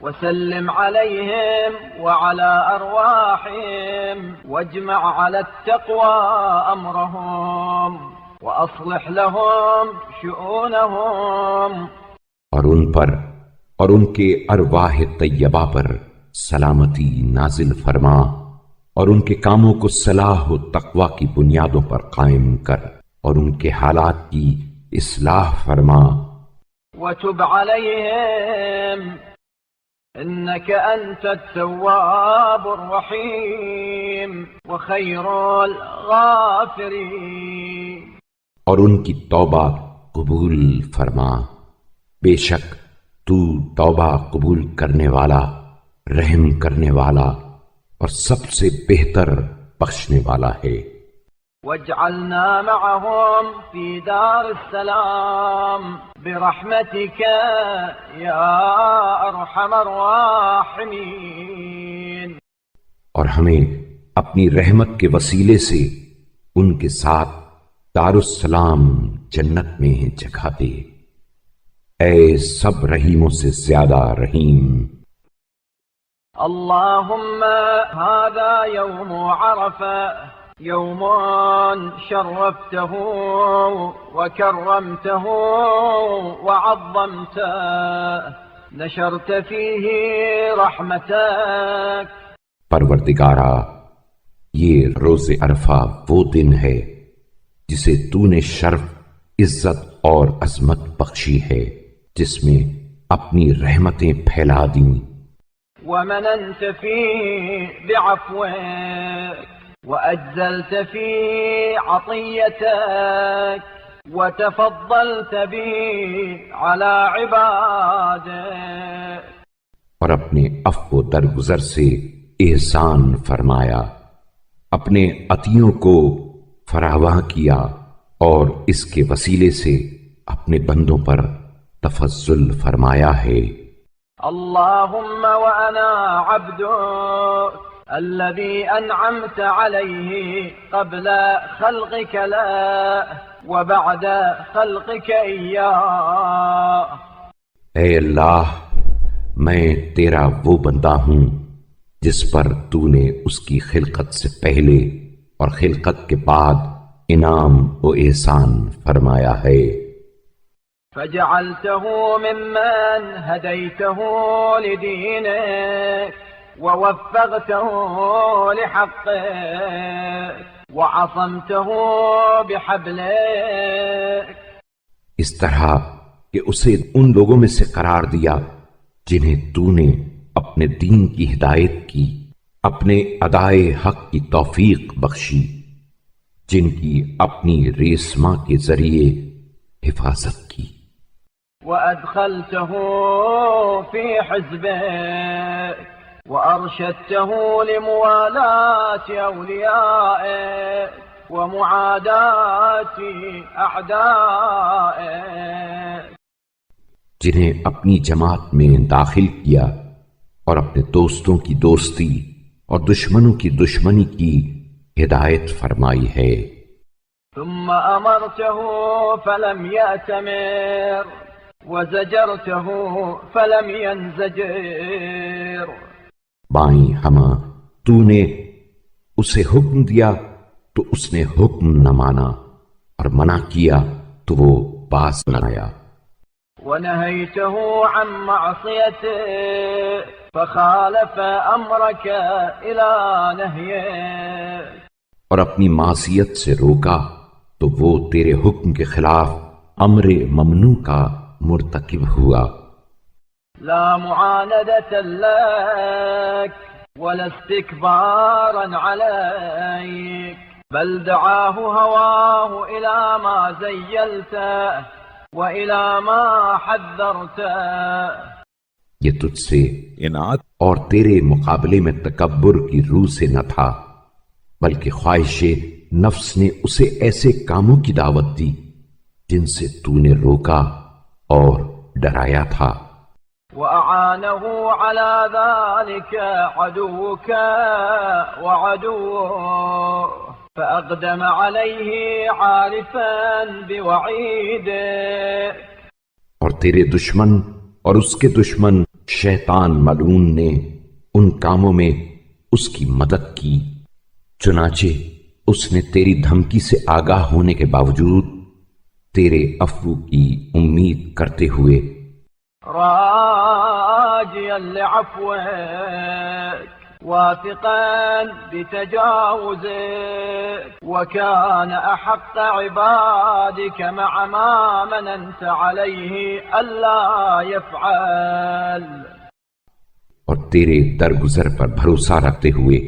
وسلم عليهم وعلى أرواحهم واجمع على التقوى أمرهم وأصلح لهم شؤونهم، اور ان پر اور ان کے ارواح طیبہ پر سلامتی نازل فرما اور ان کے کاموں کو صلاح و تقوی کی بنیادوں پر قائم کر اور ان کے حالات کی اصلاح فرما۔ وتب عليهم إنك أنت التواب الرحيم وخير الغافرين، اور ان کی توبہ قبول فرما، بے شک تو توبہ قبول کرنے والا، رحم کرنے والا اور سب سے بہتر بخشنے والا ہے۔ واجعلنا معهم في دار السلام برحمتك يا أرحم الراحمين، اور ہمیں اپنی رحمت کے وسیلے سے ان کے ساتھ دارالسلام جنت میں جگہ دے، اے سب رحیموں سے زیادہ رحیم۔ اللهم هذا يوم عرفة، يوم شرفته وكرمته وعظمته، نشرت فيه رحمتك، پروردگارا یہ روز عرفہ وہ دن ہے جسے تو نے شرف، عزت اور عظمت بخشی ہے، جس میں اپنی رحمتیں پھیلا دیں، ومننت فيه بعفوك وأجزلت فيه عطيتك وتفضلت به على عبادك، اور اپنے عفو و درگزر سے احسان فرمایا، اپنے عطیوں کو فراواں کیا اور اس کے وسیلے سے اپنے بندوں پر تفضل فرمایا ہے۔ اللهم وأنا عبدك الذي أنعمت عليه قبل خلقك لا وبعد خلقك إياه۔ اے اللہ، میں تیرا وہ بندہ ہوں جس پر تو نے اس کی خلقت سے پہلے اور خلقت کے بعد انعام و احسان فرمایا ہے۔ فجعلته ممن هديته لدينك ووفقته لحقك وعصمته بحبلك، اس طرح کہ اسے ان لوگوں میں سے قرار دیا جنہیں تو نے اپنے دین کی ہدایت کی، اپنے ادائے حق کی توفیق بخشی، جن کی اپنی ریسما کے ذریعے حفاظت کی، وأدخلته في حزبك وأرشدته لموالاة أوليائك ومعاداة أعدائك، جنہیں اپنی جماعت میں داخل کیا اور اپنے دوستوں کی دوستی اور دشمنوں کی دشمنی کی ہدایت فرمائی ہے۔ ثم أمرته فلم يأتمر وزجرته فلم ينزجر، بائیں ہمہ تو نے اسے حکم دیا تو اس نے حکم نہ مانا، اور منع کیا تو وہ باز نہ آیا۔ ونهيته عن معصيته فخالف أمرك إلى نهيك، اور اپنی معصیت سے روکا تو وہ تیرے حکم کے خلاف امر ممنوع کا مرتکب ہوا۔ لا معاندة لك ولا استكبارا عليك، بل دعاه هواه إلى ما زيلته وإلى ما حذرته، یہ تجھ سے انعت اور تیرے مقابلے میں تکبر کی روح سے نہ تھا، بلکہ خواہش نفس نے اسے ایسے کاموں کی دعوت دی جن سے تو نے روکا اور ڈرایا تھا۔ وأعانه على ذلك عدوك وعدوه فأقدم عليه عارفا بوعيده، اور تیرے دشمن اور اس کے دشمن شیطان ملعون نے ان کاموں میں اس کی مدد کی، چنانچہ اس نے تیری دھمکی سے آگاہ ہونے کے باوجود تیرے عفو کی امید کرتے ہوئے راجيا لعفوك واثقا بتجاوزك، وكان أحق عبادك مع ما مننت عليه ألا يفعل، اور تیرے درگزر پر بھروسہ رکھتے ہوئے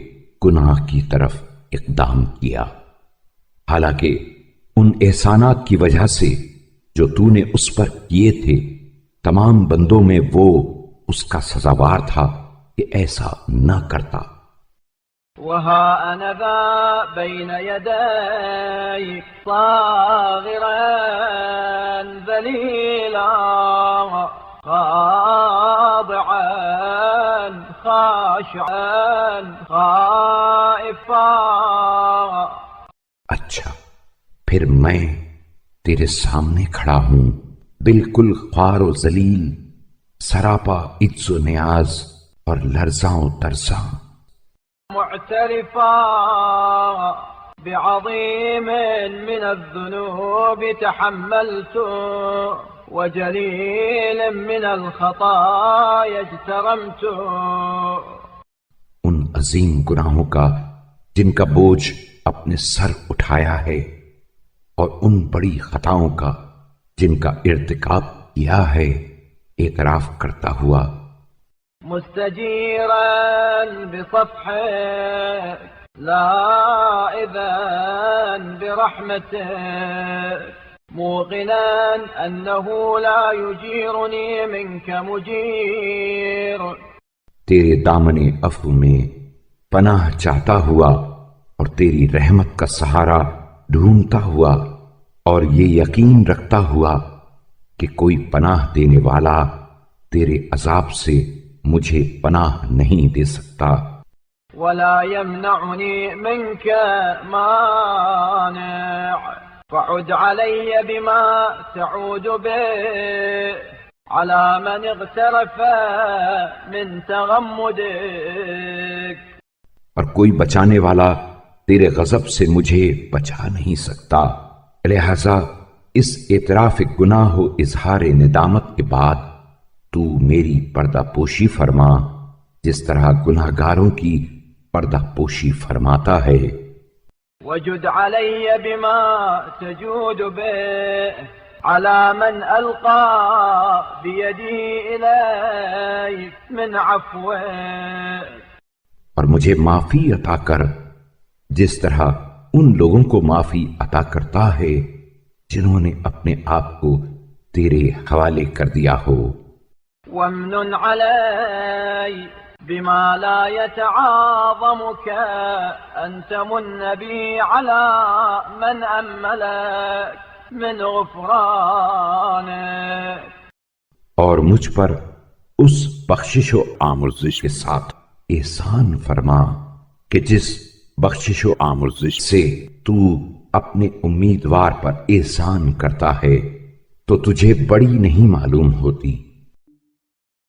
گناہ کی طرف اقدام کیا، حالانکہ ان احسانات کی وجہ سے جو تو نے اس پر کیے تھے تمام بندوں میں وہ اس کا سزاوار تھا کہ ایسا نہ کرتا۔ وها أنا ذا بين يديك صاغرا ذليلا خاضعا خاشعا خائفا، اچھا پھر میں تیرے سامنے کھڑا ہوں، بالکل خوار و ذلیل، سراپا عجز و نیاز اور لرزاں و ترساں، معترفا بعظيم من الذنوب تحملت وجليل من الخطايا اجترمت، ان عظیم گناہوں کا جن کا بوجھ اپنے سر اٹھایا ہے، اور ان بڑی خطاؤں کا جن کا ارتکاب کیا ہے، اعتراف کرتا ہوا، مستجيرا بصفحك لائذا برحمتك، موقنا أنه لا يجيرني منك مجير، تیرے دامن عفو میں پناہ چاہتا ہوا اور تیری رحمت کا سہارا ڈھونڈتا ہوا اور یہ یقین رکھتا ہوا کہ کوئی پناہ دینے والا تیرے عذاب سے مجھے پناہ نہیں دے سکتا۔ ولا يمنعني منك مانع فعد علي بما تعود به على من اغترف من تغمدك، اور کوئی بچانے والا تیرے غضب سے مجھے بچا نہیں سکتا، لہذا اس اعتراف گناہ و اظہار ندامت کے بعد تو میری پردہ پوشی فرما جس طرح گناہ گاروں کی پردہ پوشی فرماتا ہے۔ وجد علي بما تجود به على من ألقى بيدي إليك من عفوك، اور مجھے معافی عطا کر جس طرح ان لوگوں کو معافی عطا کرتا ہے جنہوں نے اپنے آپ کو تیرے حوالے کر دیا ہو۔ وامنن علي بما لا يتعاظمك أن تمن بي على من أملك من غفرانك، اور مجھ پر اس بخشش و آمرزش کے ساتھ احسان فرما کہ جس بخشش و آمرزش سے تو اپنے امیدوار پر احسان کرتا ہے تو تجھے بڑی نہیں معلوم ہوتی۔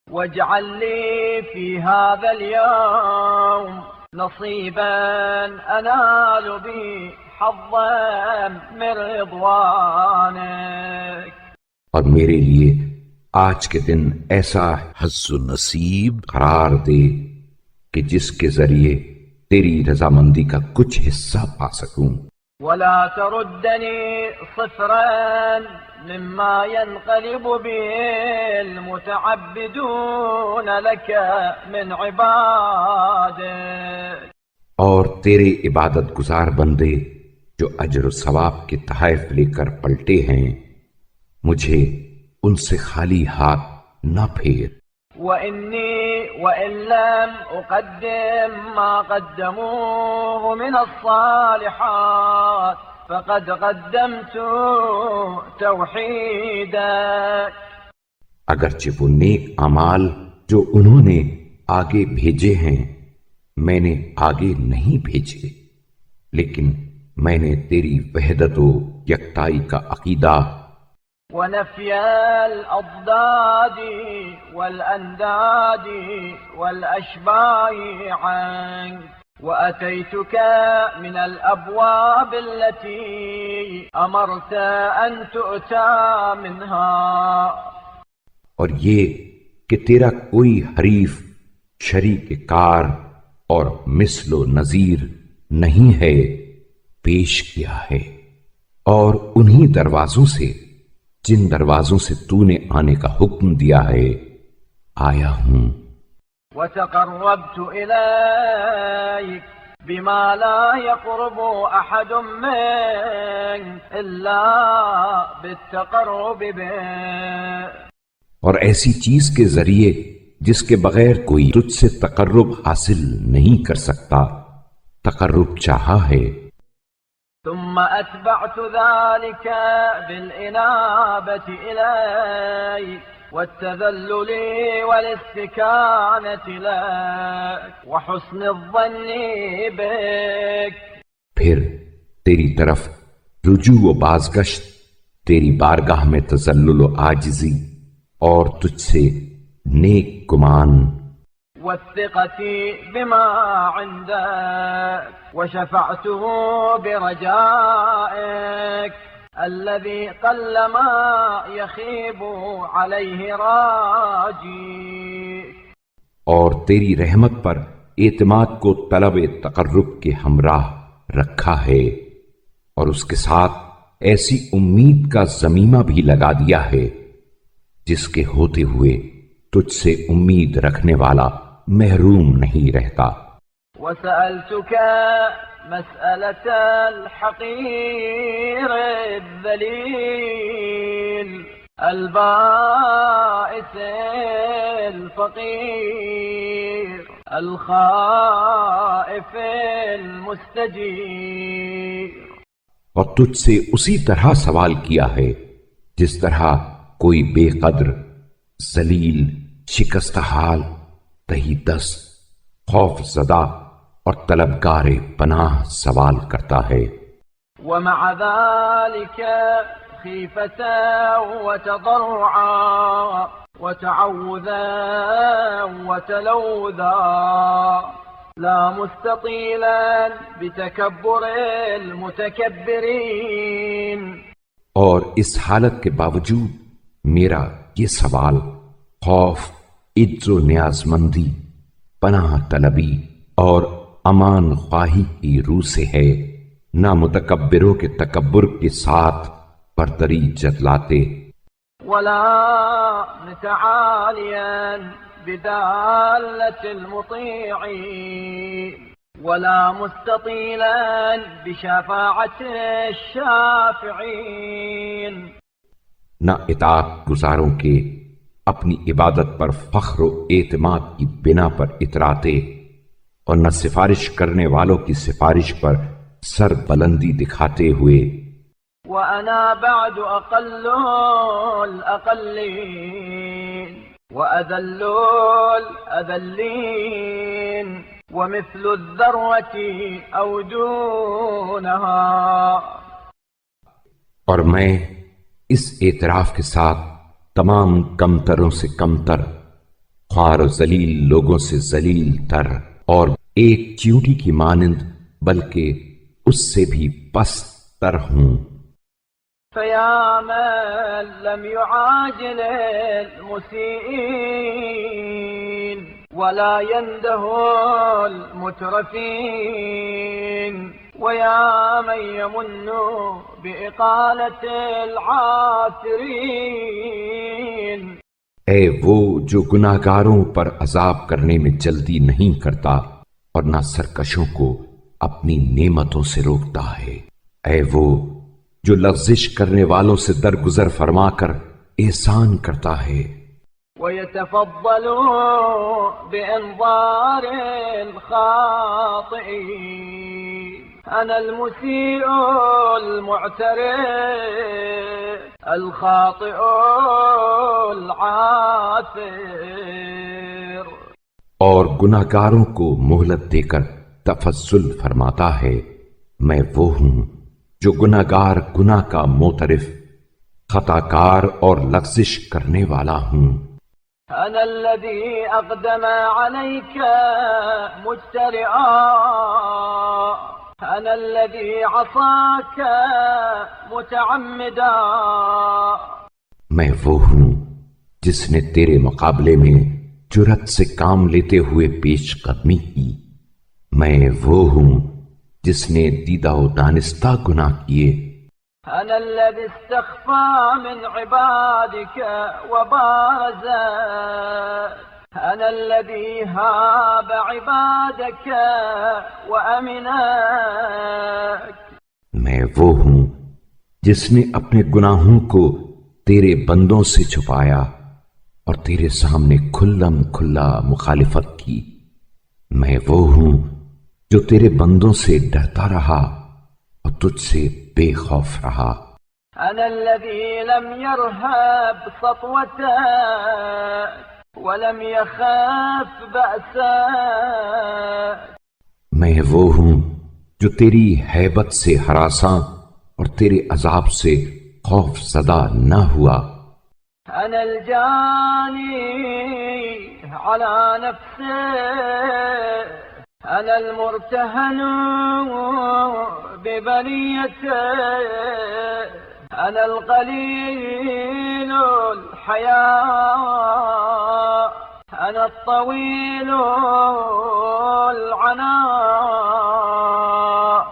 واجعل لي في هذا اليوم نصيبا أنال به حظا من رضوانك، اور میرے لیے آج کے دن ایسا حظ و نصیب قرار دے کہ جس کے ذریعے تیری رضامندی کا کچھ حصہ پا سکوں۔ ولا تردني صفرا مما ينقلب به المتعبدون لك من عبادك، اور تیرے عبادت گزار بندے جو اجر و ثواب کے تحائف لے کر پلٹے ہیں مجھے ان سے خالی ہاتھ نہ پھیر۔ وإني وإن لم أقدم ما قدموه من الصالحات فقد قدمت توحيدك، اگرچہ وہ نیک اعمال جو انہوں نے آگے بھیجے ہیں میں نے آگے نہیں بھیجے، لیکن میں نے تیری وحدت و یکتائی کا عقیدہ ونفي الأضداد والأنداد والأشباه عنك، وأتيتك من الأبواب التي أمرت أن تؤتى منها، اور یہ کہ تیرا کوئی حریف شریک کار اور مثل و نظیر نہیں ہے پیش کیا ہے، اور انہی دروازوں سے جن دروازوں سے تو نے آنے کا حکم دیا ہے آیا ہوں۔ وتقربت إليك بما لا يقرب أحد منك إلا بالتقرب به، اور ایسی چیز کے ذریعے جس کے بغیر کوئی تجھ سے تقرب حاصل نہیں کر سکتا تقرب چاہا ہے۔ ثم أتبعت ذلك بالإنابة إليك والتذلل والاستكانة لك وحسن الظن بك، پھر تیری طرف رجوع و بازگشت، تیری بارگاہ میں تذلل و عاجزی اور تجھ سے نیک گمان، والثقة بما عندك وشفعته برجائك الذي قلما يخيب عليه راجيك، اور تیری رحمت پر اعتماد کو طلب تقرب کے ہمراہ رکھا ہے، اور اس کے ساتھ ایسی امید کا ضمیمہ بھی لگا دیا ہے جس کے ہوتے ہوئے تجھ سے امید رکھنے والا محروم نہیں رہتا۔ وسألتك مسألة الحقير الذليل البائس الفقير الخائف المستجير. اور تجھ سے اسی طرح سوال کیا ہے جس طرح کوئی بے قدر، ذلیل، شکستہ حال، تہی دست، خوف زدہ اور طلبگار پناہ سوال کرتا ہے. ومع ذلك خيفة وتضرعا وتعوذا وتلوذا لا مستطيلا بتكبر المتكبرين. اور اس حالت کے باوجود میرا یہ سوال خوف، عجز و نیاز مندی، پناہ طلبی اور امان خواہی کی روح سے ہے، نہ متکبروں کے تکبر کے ساتھ برتری جتلاتے. ولا متعاليا بدالة المطيعين ولا مستطيلا بشفاعة الشافعين. نہ اطاعت گزاروں کے اپنی عبادت پر فخر و اعتماد کی بنا پر اتراتے اور نہ سفارش کرنے والوں کی سفارش پر سر بلندی دکھاتے ہوئے. وأنا بعد أقل الأقلين وأذل الأذلين ومثل الذرة أو دونها. اور میں اس اعتراف کے ساتھ تمام کمتروں سے کمتر، خوار و ذلیل لوگوں سے ذلیل تر اور ایک چیونٹی کی مانند بلکہ اس سے بھی پست تر ہوں. فيا من لم يعاجل المسيئين ولا ينده المترفين ويا من يمن بإقالة العاثرين. اے وہ جو گناہگاروں پر عذاب کرنے میں جلدی نہیں کرتا اور نہ سرکشوں کو اپنی نعمتوں سے روکتا ہے. اے وہ جو لغزش کرنے والوں سے درگزر فرما کر احسان کرتا ہے. ويتفضل بإنظار الخاطئين. أنا المسيء المعترف الخاطئ العاثر. اور گناہگاروں کو مہلت دے کر تفضل فرماتا ہے، میں وہ ہوں جو گناہگار گناہ کا معترف، خطا کار اور لغزش کرنے والا ہوں. أنا الذي أقدم عليك مجترئا. أنا الذي عصاك متعمدا. میں وہ ہوں جس نے تیرے مقابلے میں جرأت سے کام لیتے ہوئے پیش قدمی کی. میں وہ ہوں جس نے دیدہ و دانستہ گناہ کیے. أنا الذي استخفى من عبادك وبارز. أنا الذي هاب عبادك وأمناك. میں وہ ہوں جس نے اپنے گناہوں کو تیرے بندوں سے چھپایا اور تیرے سامنے کھلم کھلا مخالفت کی. میں وہ ہوں جو تیرے بندوں سے ڈرتا رہا اور تجھ سے بے خوف رہا. أنا الذي لم يرهب سطوتك ولم يخاف بأسك. میں وہ ہوں جو تیری ہیبت سے ہراساں اور تیرے عذاب سے خوف زدہ نہ ہوا. أنا الجاني على نفسي. أنا المرتهن ببنيته. أنا القليل الحياء. أنا الطويل العناء.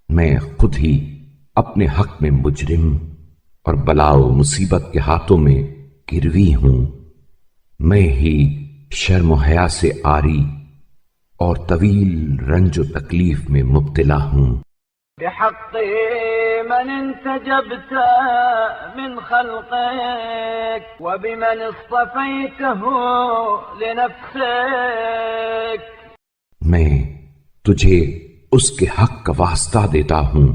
میں خود ہی اپنے حق میں مجرم اور بلا و مصیبت کے ہاتھوں میں گروی ہوں. میں ہی شرم و حیا سے عاری اور طویل رنج و تکلیف میں مبتلا ہوں. بحق من انتجبت من خلقك وبمن اصطفيته لنفسك. میں تجھے اس کے حق کا واسطہ دیتا ہوں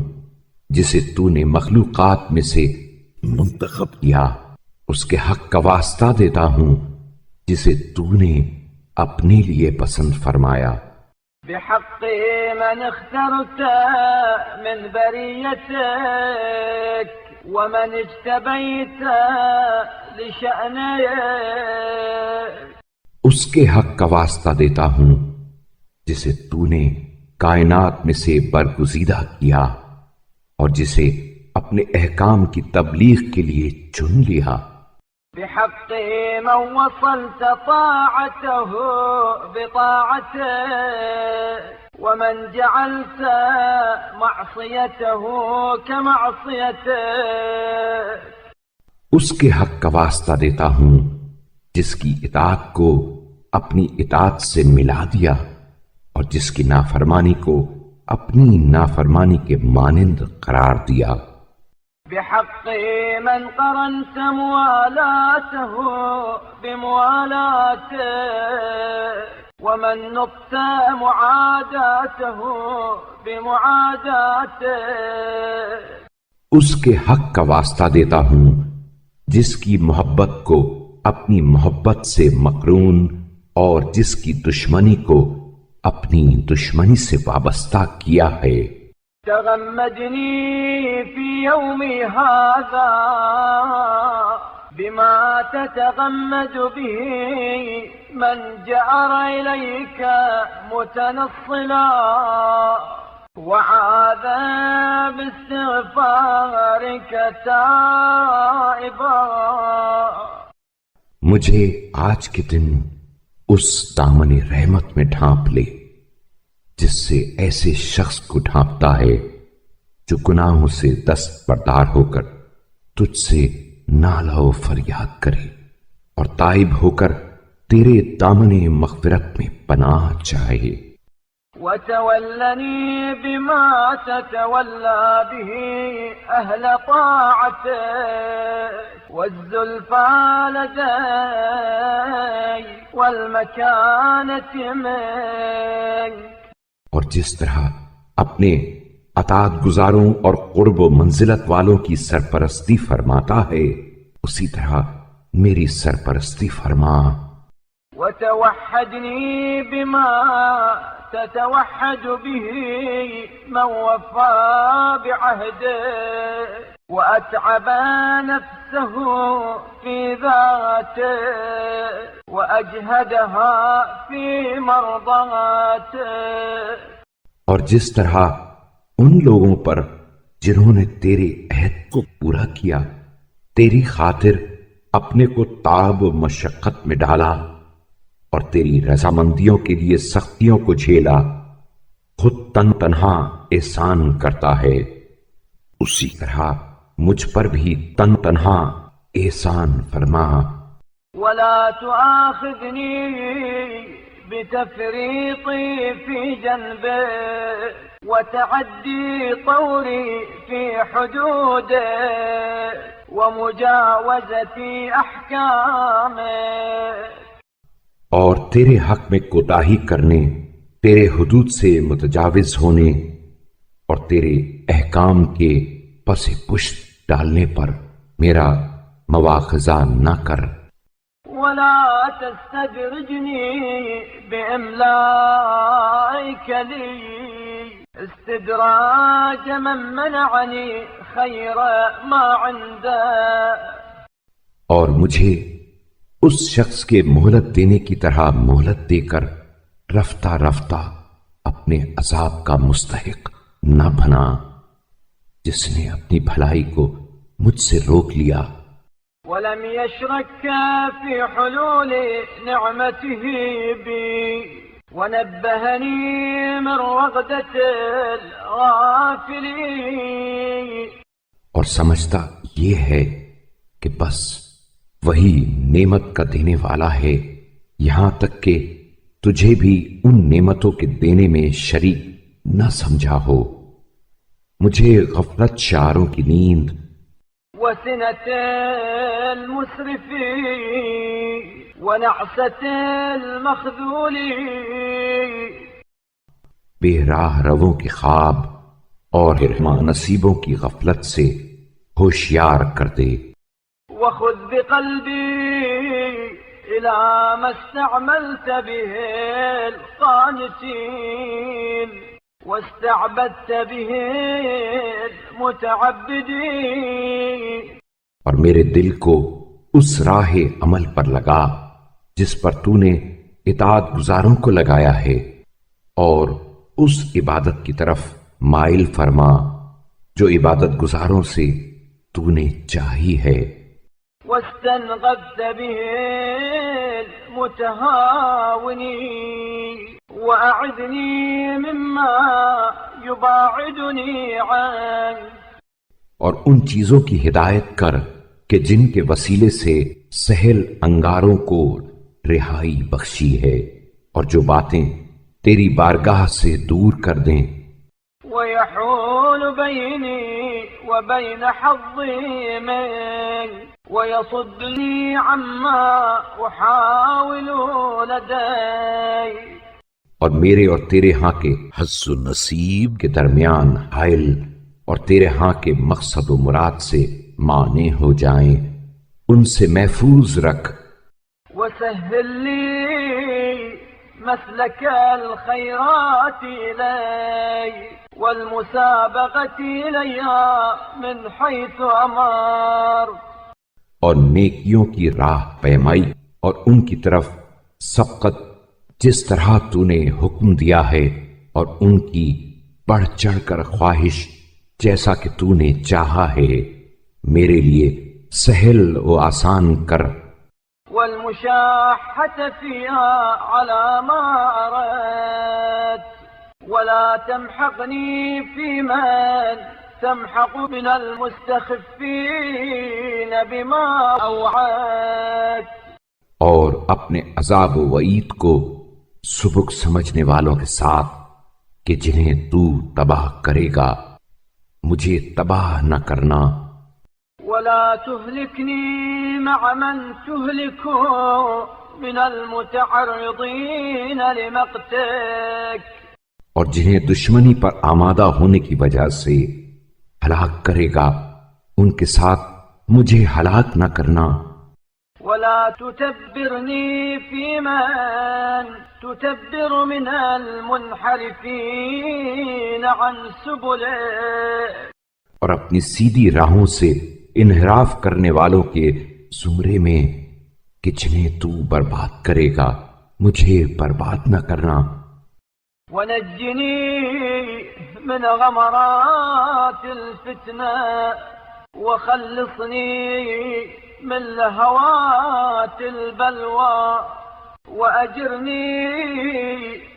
جسے تو نے مخلوقات میں سے منتخب کیا، اس کے حق کا واسطہ دیتا ہوں جسے تو نے اپنے لیے پسند فرمایا. بحق من اخترت من بريتك ومن اجتبيت لشأنك. اس کے حق کا واسطہ دیتا ہوں جسے تو نے کائنات میں سے برگزیدہ کیا اور جسے اپنے احکام کی تبلیغ کے لیے چن لیا. بحق من وصلت طاعته بطاعتك ومن جعلت معصيته كمعصيتك. اس کے حق کا واسطہ دیتا ہوں جس کی اطاعت کو اپنی اطاعت سے ملا دیا اور جس کی نافرمانی کو اپنی نافرمانی کے مانند قرار دیا. بحق من قرنت موالاته بموالاته ومن نقت معاداته بمعاداته. اس کے حق کا واسطہ دیتا ہوں جس کی محبت کو اپنی محبت سے مقرون اور جس کی دشمنی کو اپنی دشمنی سے وابستہ کیا ہے. تغمدني في يومي هذا بما تتغمد به من جأر إليك متنصلا وعاذ باستغفارك تائبا. مجھے آج کے دن اس دامن رحمت میں ڈھانپ لے جس سے ایسے شخص کو ڈھانپتا ہے جو گناہوں سے دست بردار ہو کر تجھ سے نالہ و فریاد کرے اور تائب ہو کر تیرے دامن مغفرت میں پناہ چاہے. وتولني بما تتولى به أهل طاعتك والزلفى لدي والمكانة منك. اور جس طرح اپنے اطاعت گزاروں اور قرب و منزلت والوں کی سرپرستی فرماتا ہے اسی طرح میری سرپرستی فرما. وتوحدني بما تتوحد به من وفى بعهده وأتعب نفسه في ذاته وأجهدها في مرضاته. اور جس طرح ان لوگوں پر جنہوں نے تیرے عہد کو پورا کیا تیری خاطر اپنے کو تعب و مشقت میں ڈالا اور تیری رضامندیوں کے لیے سختیوں کو جھیلا، خود تن تنہا احسان کرتا ہے اسی طرح مجھ پر بھی تن تنہا احسان فرما. ولا تؤاخذني بتفريطي في جنبه وتعدي طوري في حدوده ومجاوزتي أحكامه. اور تیرے حق میں کوتاہی کرنے، تیرے حدود سے متجاوز ہونے اور تیرے احکام کے پس پشت ڈالنے پر میرا مواخذہ نہ کر. ولا تستدرجني بإملائك لي استدراج من منعني خير ما عنده. اور مجھے اس شخص کے مہلت دینے کی طرح مہلت دے کر رفتہ رفتہ اپنے عذاب کا مستحق نہ بنا جس نے اپنی بھلائی کو مجھ سے روک لیا. ولم يشرك في حلول نعمته بي ونبهني من رغدة الغافلين. اور سمجھتا یہ ہے کہ بس وہی نعمت کا دینے والا ہے، یہاں تک کہ تجھے بھی ان نعمتوں کے دینے میں شریک نہ سمجھا ہو. مجھے غفلت شعاروں کی نیند وسنة المسرفين ونعسة المخذولين. بے راہ رووں کے خواب اور نصیبوں کی غفلت سے ہوشیار کر دے. وخذ بقلبي إلى ما استعملت به القانتين واستعبدت به المتعبدين. اور میرے دل کو اس راہ عمل پر لگا جس پر تو نے اطاعت گزاروں کو لگایا ہے، اور اس عبادت کی طرف مائل فرما جو عبادت گزاروں سے تو نے چاہی ہے. واستنقذت به المتهاونين وأعذني مما يباعدني عنك. اور ان چیزوں کی ہدایت کر کہ جن کے وسیلے سے سہل انگاروں کو رہائی بخشی ہے، اور جو باتیں تیری بارگاہ سے دور کر دیں. ويحول بيني وبين حظي منك ويصدني عما أحاول لدي. اور میرے اور تیرے ہاں کے حظ و نصیب کے درمیان حائل اور تیرے ہاں کے مقصد و مراد سے مانع ہو جائیں، ان سے محفوظ رکھ. وسهل لي مسلك الخيرات إلي والمسابقة إليها من حيث أمر. اور نیکیوں کی راہ پیمائی اور ان کی طرف سبقت جس طرح تو نے حکم دیا ہے، اور ان کی بڑھ چڑھ کر خواہش جیسا کہ تو نے چاہا ہے میرے لیے سہل و آسان کر. والمشاحة فيها على ما أردت ولا تمحقني في من تمحق من المستخفين بما أوعدت. اور اپنے عذاب و وعید کو سبک سمجھنے والوں کے ساتھ کہ جنہیں تو تباہ کرے گا مجھے تباہ نہ کرنا. ولا تهلكني مع من تهلك من المتعرضين لمقتك. اور جنہیں دشمنی پر آمادہ ہونے کی وجہ سے ہلاک کرے گا ان کے ساتھ مجھے ہلاک نہ کرنا. ولا تتبرني في من تتبر من المنحرفين عن سبله. اور اپنی سیدھی راہوں سے انحراف کرنے والوں کے زمرے میں کہ جنہیں تو برباد کرے گا مجھے برباد نہ کرنا. ونجني من غمرات الفتنة وخلصني من لهوات البلوى وأجرني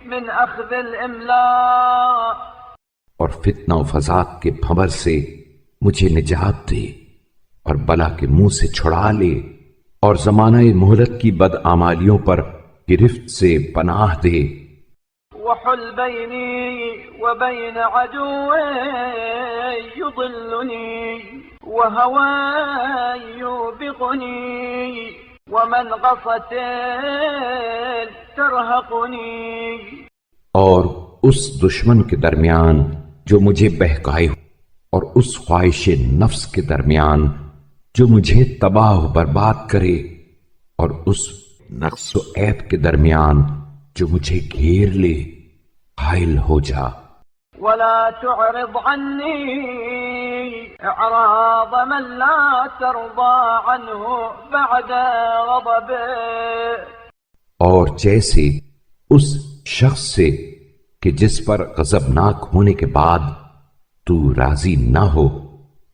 من أخذ الإملاء. اور فتنہ و فساد کے بھنور سے مجھے نجات دے، اور بلا کے منہ سے چھڑا لے، اور زمانہ مہلت کی بدعمالیوں پر گرفت سے پناہ دے. وحل بيني وبين عدو يضلني وهوى يوبقني ومنغصة ترهقني. اور اس دشمن کے درمیان جو مجھے بہکائے اور اس خواہش نفس کے درمیان جو مجھے تباہ و برباد کرے، اور اس نقص و عیب کے درمیان جو مجھے گھیر لے حائل ہو جا. ولا تعرض عني اعراض من لا ترضى عنه بعد غضبه. اور جیسے اس شخص سے کہ جس پر غضبناک ہونے کے بعد تو راضی نہ ہو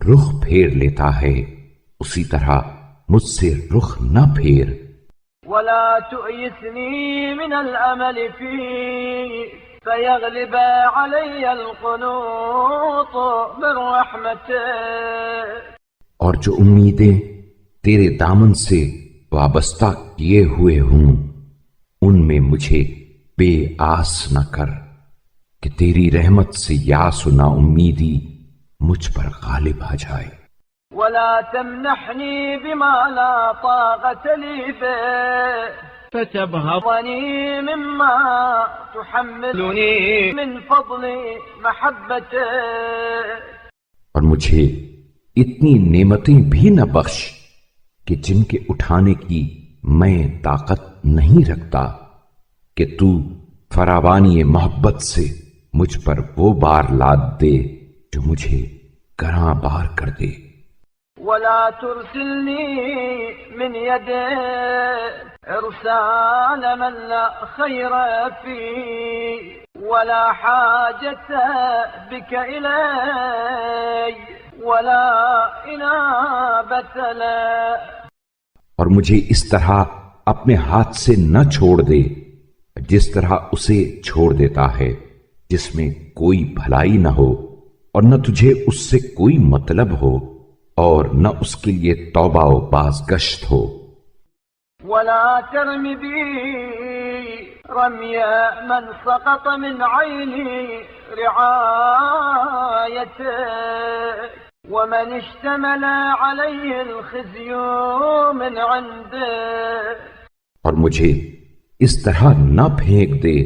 رخ پھیر لیتا ہے، اسی طرح مجھ سے رخ نہ پھیر. ولا تؤيسني من الأمل فيه فيغلب علي القنوط من رحمته. اور جو امیدیں تیرے دامن سے وابستہ کیے ہوئے ہوں ان میں مجھے بے آس نہ کر کہ تیری رحمت سے یاس و نا امیدی مجھ پر غالب آ جائے. ولا تمنحني بما لا طاقة لي به فتبهض ظني مما تحملني من فضل محبته. اور مجھے اتنی نعمتیں بھی نہ بخش کہ جن کے اٹھانے کی میں طاقت نہیں رکھتا، کہ تو فراوانی محبت سے مجھ پر وہ بار لاد دے جو مجھے گراں بار کر دے. ولا ترسلني من يدي إرسال من لا خير فيه ولا حاجة بك إلي ولا إنابة له. اور مجھے اس طرح اپنے ہاتھ سے نہ چھوڑ دے جس طرح اسے چھوڑ دیتا ہے جس میں کوئی بھلائی نہ ہو اور نہ تجھے اس سے کوئی مطلب ہو اور نہ اس کے لیے توبہ و بازگشت ہو. ولا ترم بي رمي من سقط من عيني رعايته ومن اشتمل عليه الخزي من عنده. اور مجھے اس طرح نہ پھینک دے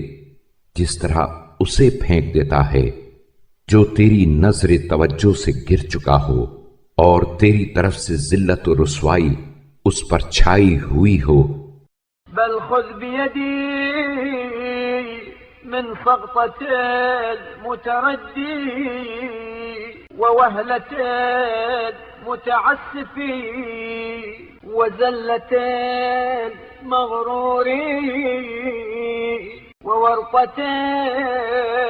جس طرح اسے پھینک دیتا ہے جو تیری نظر توجہ سے گر چکا ہو اور تیری طرف سے ذلت و رسوائی اس پر چھائی ہوئی ہو. بل خذ بيدي من سقطة المتردي ووهلة المتعسف وزلة المغرور وورطة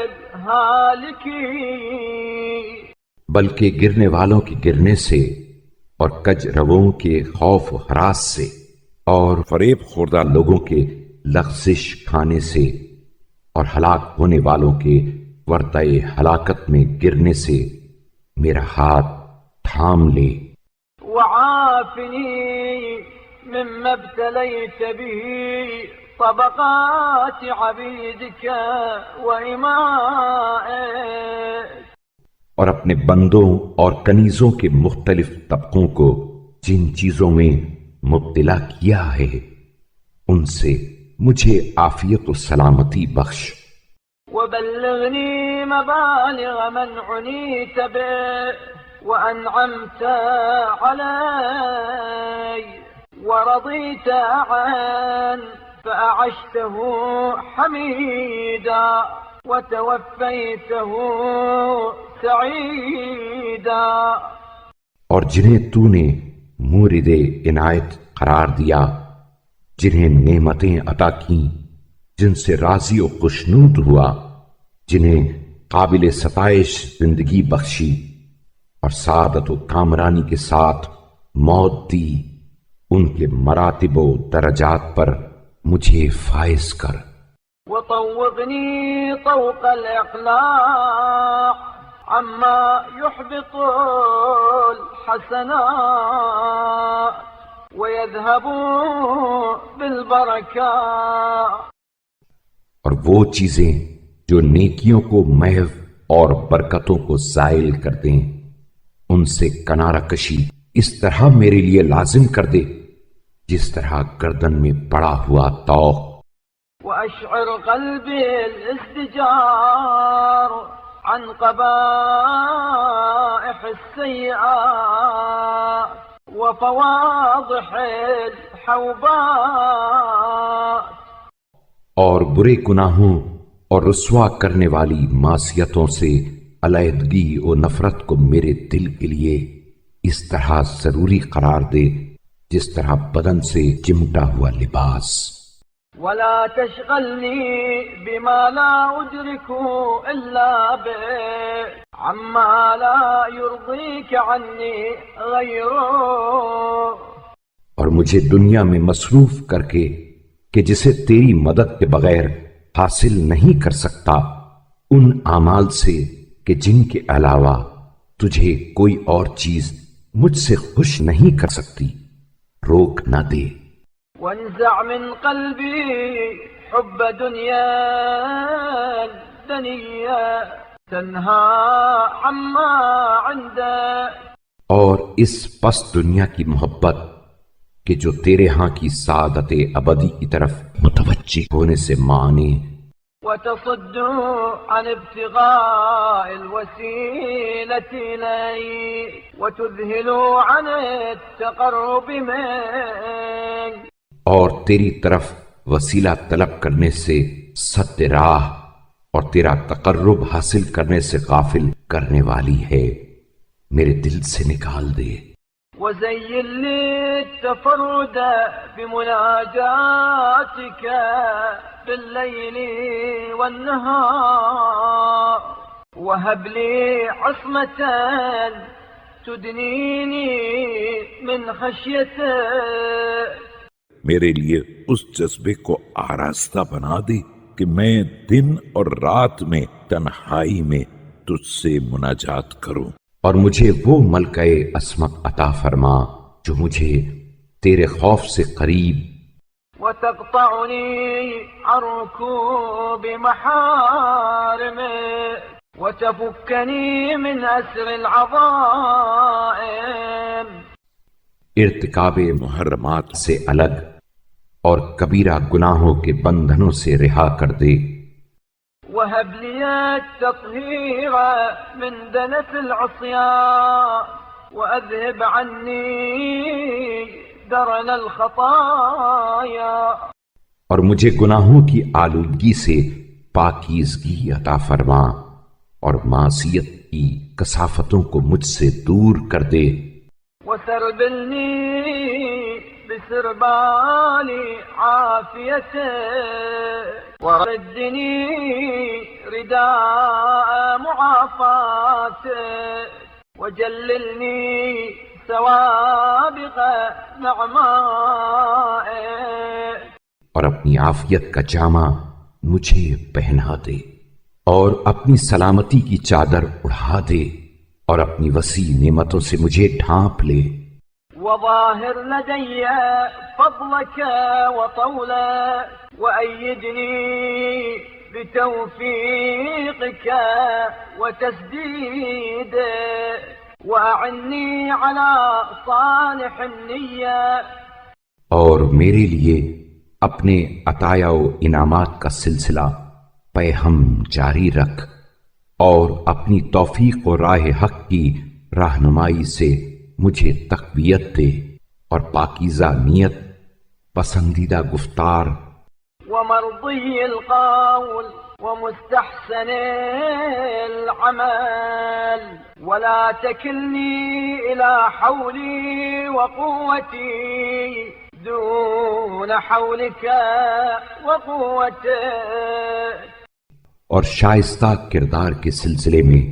الهالك. بلکہ گرنے والوں کے گرنے سے اور کج رووں کے خوف و ہراس سے اور فریب خوردہ لوگوں کے لغزش کھانے سے اور ہلاک ہونے والوں کے ورطۂ ہلاکت میں گرنے سے میرا ہاتھ تھام لے. وعافني مما ابتليت به طبقات عبيدك وإمائك. اور اپنے بندوں اور کنیزوں کے مختلف طبقوں کو جن چیزوں میں مبتلا کیا ہے ان سے مجھے عافیت و سلامتی بخش. وبلغني مبالغ من عنيت به وأنعمت علي ورضيت عنه فأعشته حميدا وتوفيته سعيدا. اور جنہیں تو نے مورد عنایت قرار دیا، جنہیں نعمتیں عطا کیں، جن سے راضی و خوشنود ہوا، جنہیں قابل ستائش زندگی بخشی اور سعادت و کامرانی کے ساتھ موت دی، ان کے مراتب و درجات پر مجھے فائز کر. وطوقني طوق الإقلاع عما يحبط الحسنات ويذهب بالبركات. اور وہ چیزیں جو نیکیوں کو محو اور برکتوں کو زائل کر دیں ان سے کنارہ کشی اس طرح میرے لیے لازم کر دے جس طرح گردن میں پڑا ہوا طوق. وأشعر قلبي الازدجار عن قبائح السيئات وفواضح الحوبات. اور برے گناہوں اور رسوا کرنے والی معصیتوں سے علیحدگی و نفرت کو میرے دل کے لیے اس طرح ضروری قرار دے جس طرح بدن سے چمٹا ہوا لباس. ولا تشغلني بما لا أدرك إلا به عما لا يرضيك عني غيره. اور مجھے دنیا میں مصروف کر کے کہ جسے تیری مدد کے بغیر حاصل نہیں کر سکتا ان اعمال سے کہ جن کے علاوہ تجھے کوئی اور چیز مجھ سے خوش نہیں کر سکتی، روک نہ دے. وانزع من قلبي حب دنيا دنيا تنهى عما عندك. اور اس پس دنیا کی محبت کہ جو تیرے ہاں کی سعادت ابدی کی طرف متوجہ ہونے سے مانے، وتصدوا عن ابتغاء الوسيلة إليك وتذهلوا عن التقرب منك، اور تیری طرف وسیلہ طلب کرنے سے سد راہ اور تیرا تقرب حاصل کرنے سے غافل کرنے والی ہے، میرے دل سے نکال دے۔ وزين لي التفرد بمناجاتك بالليل والنهار، وهب لي عصمة تدنيني من خشيتك، میرے لیے اس جذبے کو آراستہ بنا دے کہ میں دن اور رات میں تنہائی میں تجھ سے مناجات کروں، اور مجھے وہ ملکہ عصمت عطا فرما جو مجھے تیرے خوف سے قریب وتقطعني عن ركوب محارمك وتفكني من أسر العظائم، ارتکاب محرمات سے الگ اور کبیرہ گناہوں کے بندھنوں سے رہا کر دے، وهب لي التطهير من دنس العصيان وأذهب عني درن الخطايا، اور مجھے گناہوں کی آلودگی سے پاکیزگی عطا فرما اور معصیت کی کثافتوں کو مجھ سے دور کر دے، وسربلني بسربال عافيتك وردني رداء معافاتك وجللني سوابق نعمائك، اور اپنی عافیت کا جامہ مجھے پہنا دے اور اپنی سلامتی کی چادر اڑا دے اور اپنی وسیع نعمتوں سے مجھے ڈھانپ لے، وظاهر لدي فضلك وطولك وأيدني بتوفيقك وتسديدك وأعني على صالح النية، اور میرے لیے اپنے عطایا و انعامات کا سلسلہ پہ ہم جاری رکھ اور اپنی توفیق و راہ حق کی رہنمائی سے مجھے تقویت دے اور پاکیزہ نیت، پسندیدہ گفتار ومرضي القول ومستحسن العمل، ولا تكلني إلى حولي وقوتي دون حولك وقوتك، اور شائستہ کردار کے سلسلے میں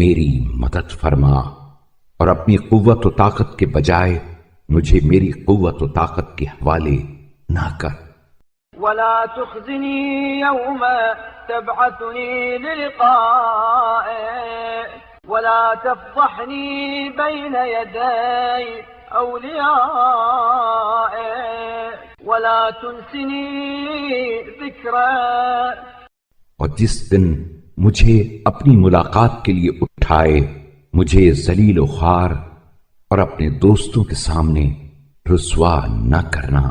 میری مدد فرما اور اپنی قوت و طاقت کے بجائے مجھے میری قوت و طاقت کے حوالے نہ کر، ولا تخزني يوم تبعثني للقائك، ولا تفضحني بين يدي أوليائك، ولا تنسني ذكرك، اور جس دن مجھے اپنی ملاقات کے لیے اٹھائے مجھے ذلیل و خوار اور اپنے دوستوں کے سامنے رسوا نہ کرنا،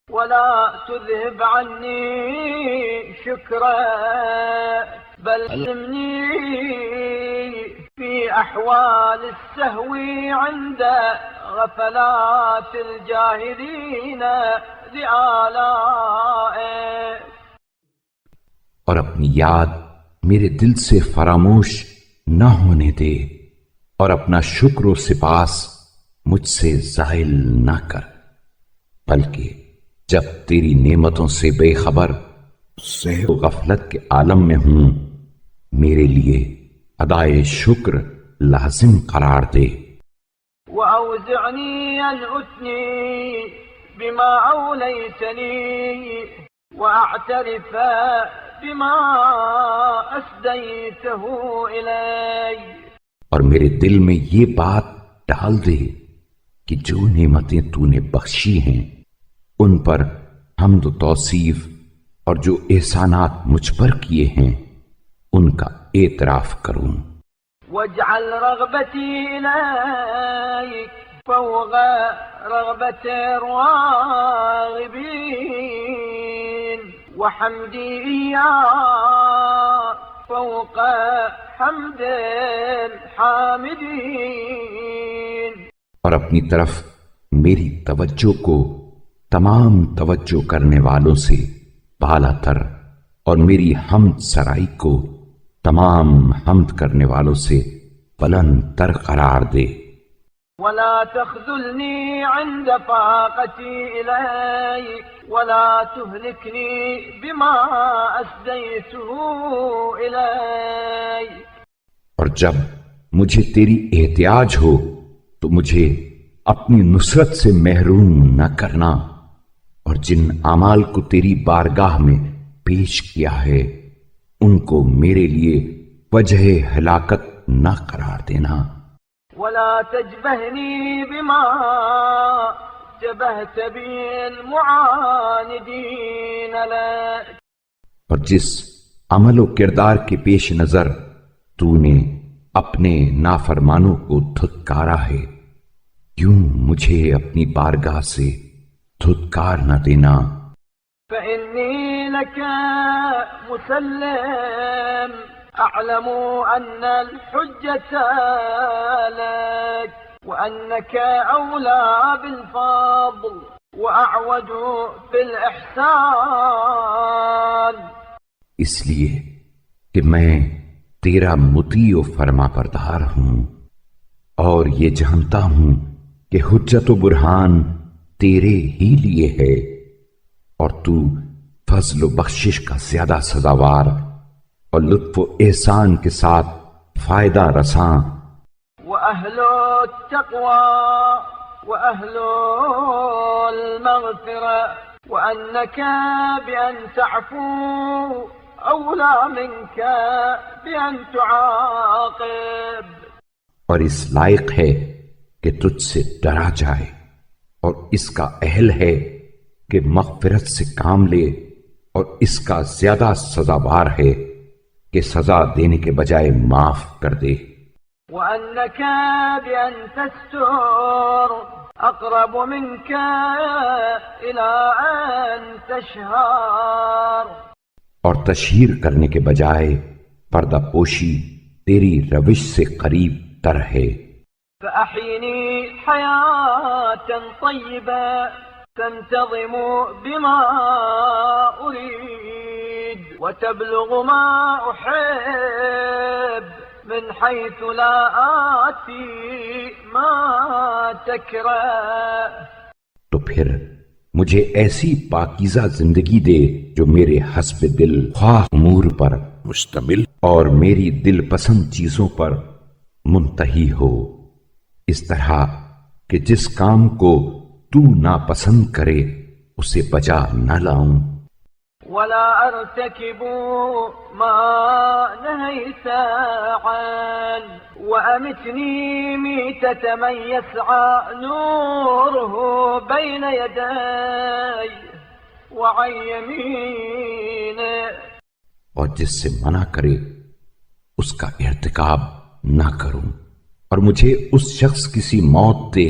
ولا تذهب عني شكرك بل علمني في أحوال السهو عند غفلات الجاهلين لآلائك، اور اپنی یاد میرے دل سے فراموش نہ ہونے دے اور اپنا شکر و سپاس مجھ سے زائل نہ کر، بلکہ جب تیری نعمتوں سے بے خبر سہو تو غفلت کے عالم میں ہوں میرے لیے ادائے شکر لازم قرار دے، وأوزعني أن أثني بما أوليتني وأعترف بما أسديته إلي، اور میرے دل میں یہ بات ڈال دے کہ جو نعمتیں تو نے بخشی ہیں ان پر حمد و توصیف اور جو احسانات مجھ پر کیے ہیں ان کا اعتراف کروں، واجعل رغبتي إليك فوق رغبة الراغبين وحمدي إياك فوق حمد الحامدين. اور اپنی طرف میری توجہ کو تمام توجہ کرنے والوں سے بالا تر اور میری حمد سرائی کو تمام حمد کرنے والوں سے بلند تر قرار دے. ولا تخذلني عند فاقتي إليك ولا تهلكني بما أسديته إليك. اور جب مجھے تیری احتیاج ہو تو مجھے اپنی نصرت سے محروم نہ کرنا، اور جن اعمال کو تیری بارگاہ میں پیش کیا ہے ان کو میرے لیے وجہ ہلاکت نہ قرار دینا. ولا تجبهني بما جبهت به المعاندين لك. اور جس عمل و کردار کے پیش نظر تو نے اپنے نافرمانوں کو دھتکارا ہے، کیوں مجھے اپنی بارگاہ سے دھتکار نہ دینا. فإني لك مسلم أعلم أن الحجة لك وأنك أولى بالفضل وأعود بالإحسان. اس لیے کہ میں تیرا مطیع و فرما بردار ہوں اور یہ جانتا ہوں کہ حجت و برہان تیرے ہی لیے ہے، اور تو فضل و بخشش کا زیادہ سزاوار اور لطف و احسان کے ساتھ فائدہ رساں. وأهل التقوى وأهل المغفرة وأنك بأن تعفو أولى منك بأن تعاقب. اور اس لائق ہے کہ تجھ سے ڈرا جائے اور اس کا اہل ہے کہ مغفرت سے کام لے، اور اس کا زیادہ سزاوار ہے کہ سزا دینے کے بجائے معاف کر دے. وأنك بأن تستر أقرب منك إلى أن تشهر. اور تشہیر کرنے کے بجائے پردہ پوشی تیری روش سے قریب تر ہے. فأحيني حياة طيبة تنتظم بما أريد وتبلغ ما أحب من حيث لا آتي ما تكره. تو پھر مجھے ایسی پاکیزہ زندگی دے جو میرے حسب دل خواہ امور پر مشتمل اور میری دل پسند چیزوں پر منتہی ہو، اس طرح کہ جس کام کو تو ناپسند کرے اسے بجا نہ لاؤں. ولا أرتكب ما نهيت عنه وأمتني ميتة من يسعى نوره بين يدي وعن يمينه. اور جس سے منع کرے اس کا ارتکاب نہ کروں، اور مجھے اس شخص کی سی موت دے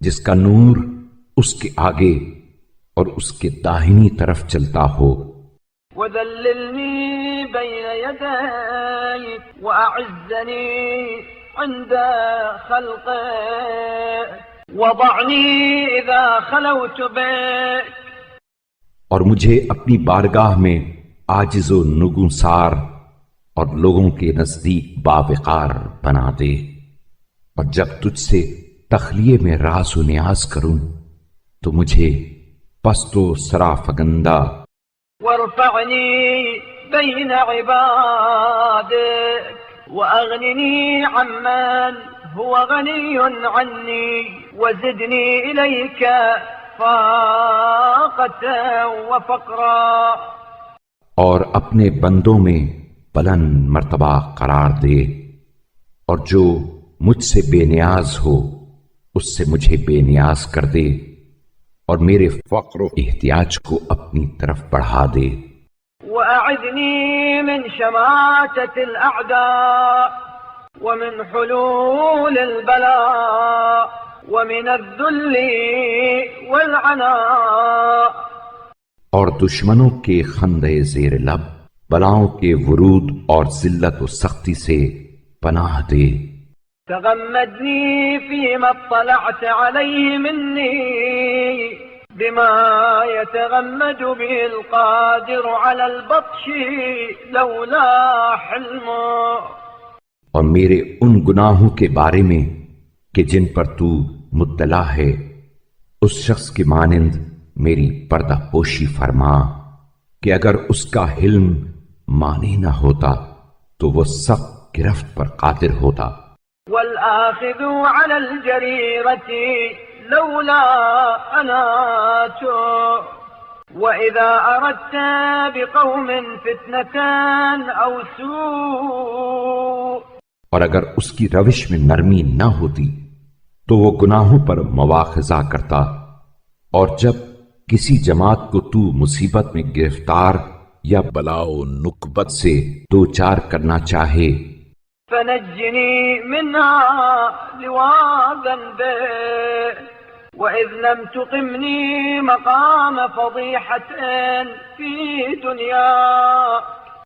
جس کا نور اس کے آگے اور اس کے داہنی طرف چلتا ہو. وذللني بين يديك وأعزني عند خلقك وضعني إذا خلوت بك. اور مجھے اپنی بارگاہ میں عاجز و نگونسار اور لوگوں کے نزدیک باوقار بنا دے، اور جب تجھ سے تخلیے میں راز و نیاز کروں تو مجھے پست و سرافگندہ وارفعني بين عبادك وأغنني عمن هو غني عني وزدني إليك فاقة وفقرا. اور اپنے بندوں میں بلند مرتبہ قرار دے، اور جو مجھ سے بے نیاز ہو اس سے مجھے بے نیاز کر دے، اور میرے فقر و احتیاج کو اپنی طرف بڑھا دے. وأعذني من شماتة الأعداء ومن حلول البلاء ومن الذل والعناء، اور دشمنوں کے خندے زیر لب، بلاؤں کے ورود اور ذلت و سختی سے پناہ دے۔ تغمدني فيما اطلعت عليه مني بما يتغمد به القادر على البطش لولا حلمه، اور میرے ان گناہوں کے بارے میں کہ جن پر تو مطلع ہے، اس شخص کے مانند میری پردہ پوشی فرما کہ اگر اس کا حلم مانی نہ ہوتا تو وہ سخت گرفت پر قادر ہوتا۔ والآخذ على الجريرة لولا أناته، وإذا أردت بقوم فتنة أو سوء، اور اگر اس کی روش میں نرمی نہ ہوتی تو وہ گناہوں پر مواخذہ کرتا، اور جب کسی جماعت کو تو مصیبت میں گرفتار یا بلا و نکبت سے دو چار کرنا چاہے فنجني منها لواذا به، وإذ لم تقمني مقام فضيحة في دنيا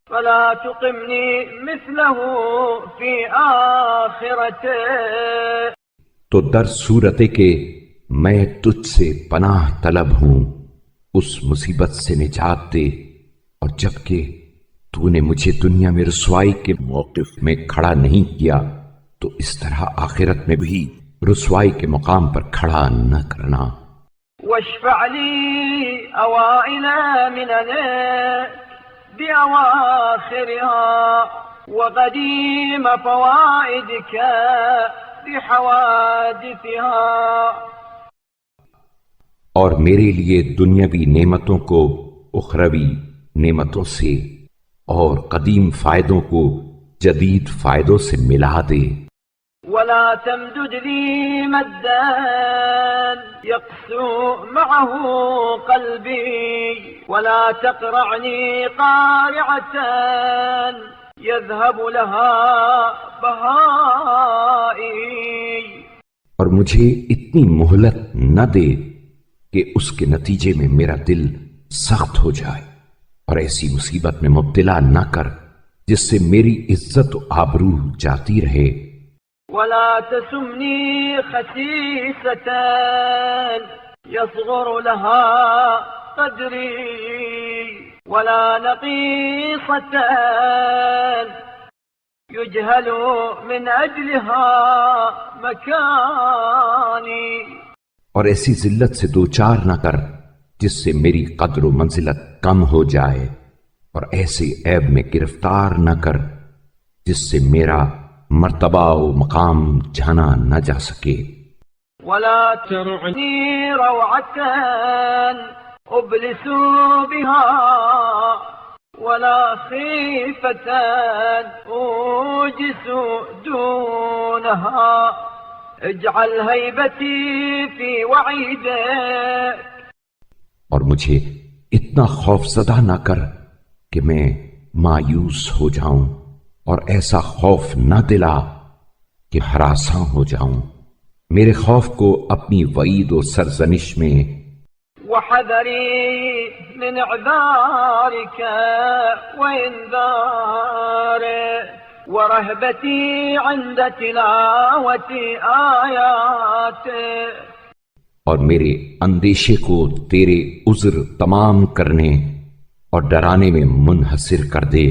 فلا تقمني مثله في آخرته، تو در صورت کہ میں تجھ سے پناہ طلب ہوں اس مصیبت سے نجات دے، اور جبکہ تو نے مجھے دنیا میں رسوائی کے موقف میں کھڑا نہیں کیا تو اس طرح آخرت میں بھی رسوائی کے مقام پر کھڑا نہ کرنا۔ واشفع لي أوائل مننك بأواخرها وقديم فوائدك بحوادثها، اور میرے لیے دنیاوی نعمتوں کو اخروی نعمتوں سے اور قدیم فائدوں کو جدید فائدوں سے ملا دے۔ ولا تمدد لي مدا يقسو معه قلبي، ولا تقرعني قارعة يذهب لها بهائي، اور مجھے اتنی مہلت نہ دے کہ اس کے نتیجے میں میرا دل سخت ہو جائے، اور ایسی مصیبت میں مبتلا نہ کر جس سے میری عزت و آبرو جاتی رہے۔ ولا تسمني خسيسة يصغر لها قدري، ولا نقيصة يجهل من أجلها مكاني، اور ایسی ذلت سے دوچار نہ کر جس سے میری قدر و منزلت کم ہو جائے، اور ایسے عیب میں گرفتار نہ کر جس سے میرا مرتبہ و مقام جانا نہ جا سکے۔ ولا ترعني روعة أبلس بها، ولا خيفة أوجس دونها، اجعل هيبتي في وعيدك، اور مجھے اتنا خوف زدہ نہ کر کہ میں مایوس ہو جاؤں، اور ایسا خوف نہ دلا کہ ہراساں ہو جاؤں۔ میرے خوف کو اپنی وعید و سرزنش میں وحذري من اعذارك وانذارك، ورهبتي عند تلاوة آياتك، اور میرے اندیشے کو تیرے عذر تمام کرنے اور ڈرانے میں منحصر کر دے،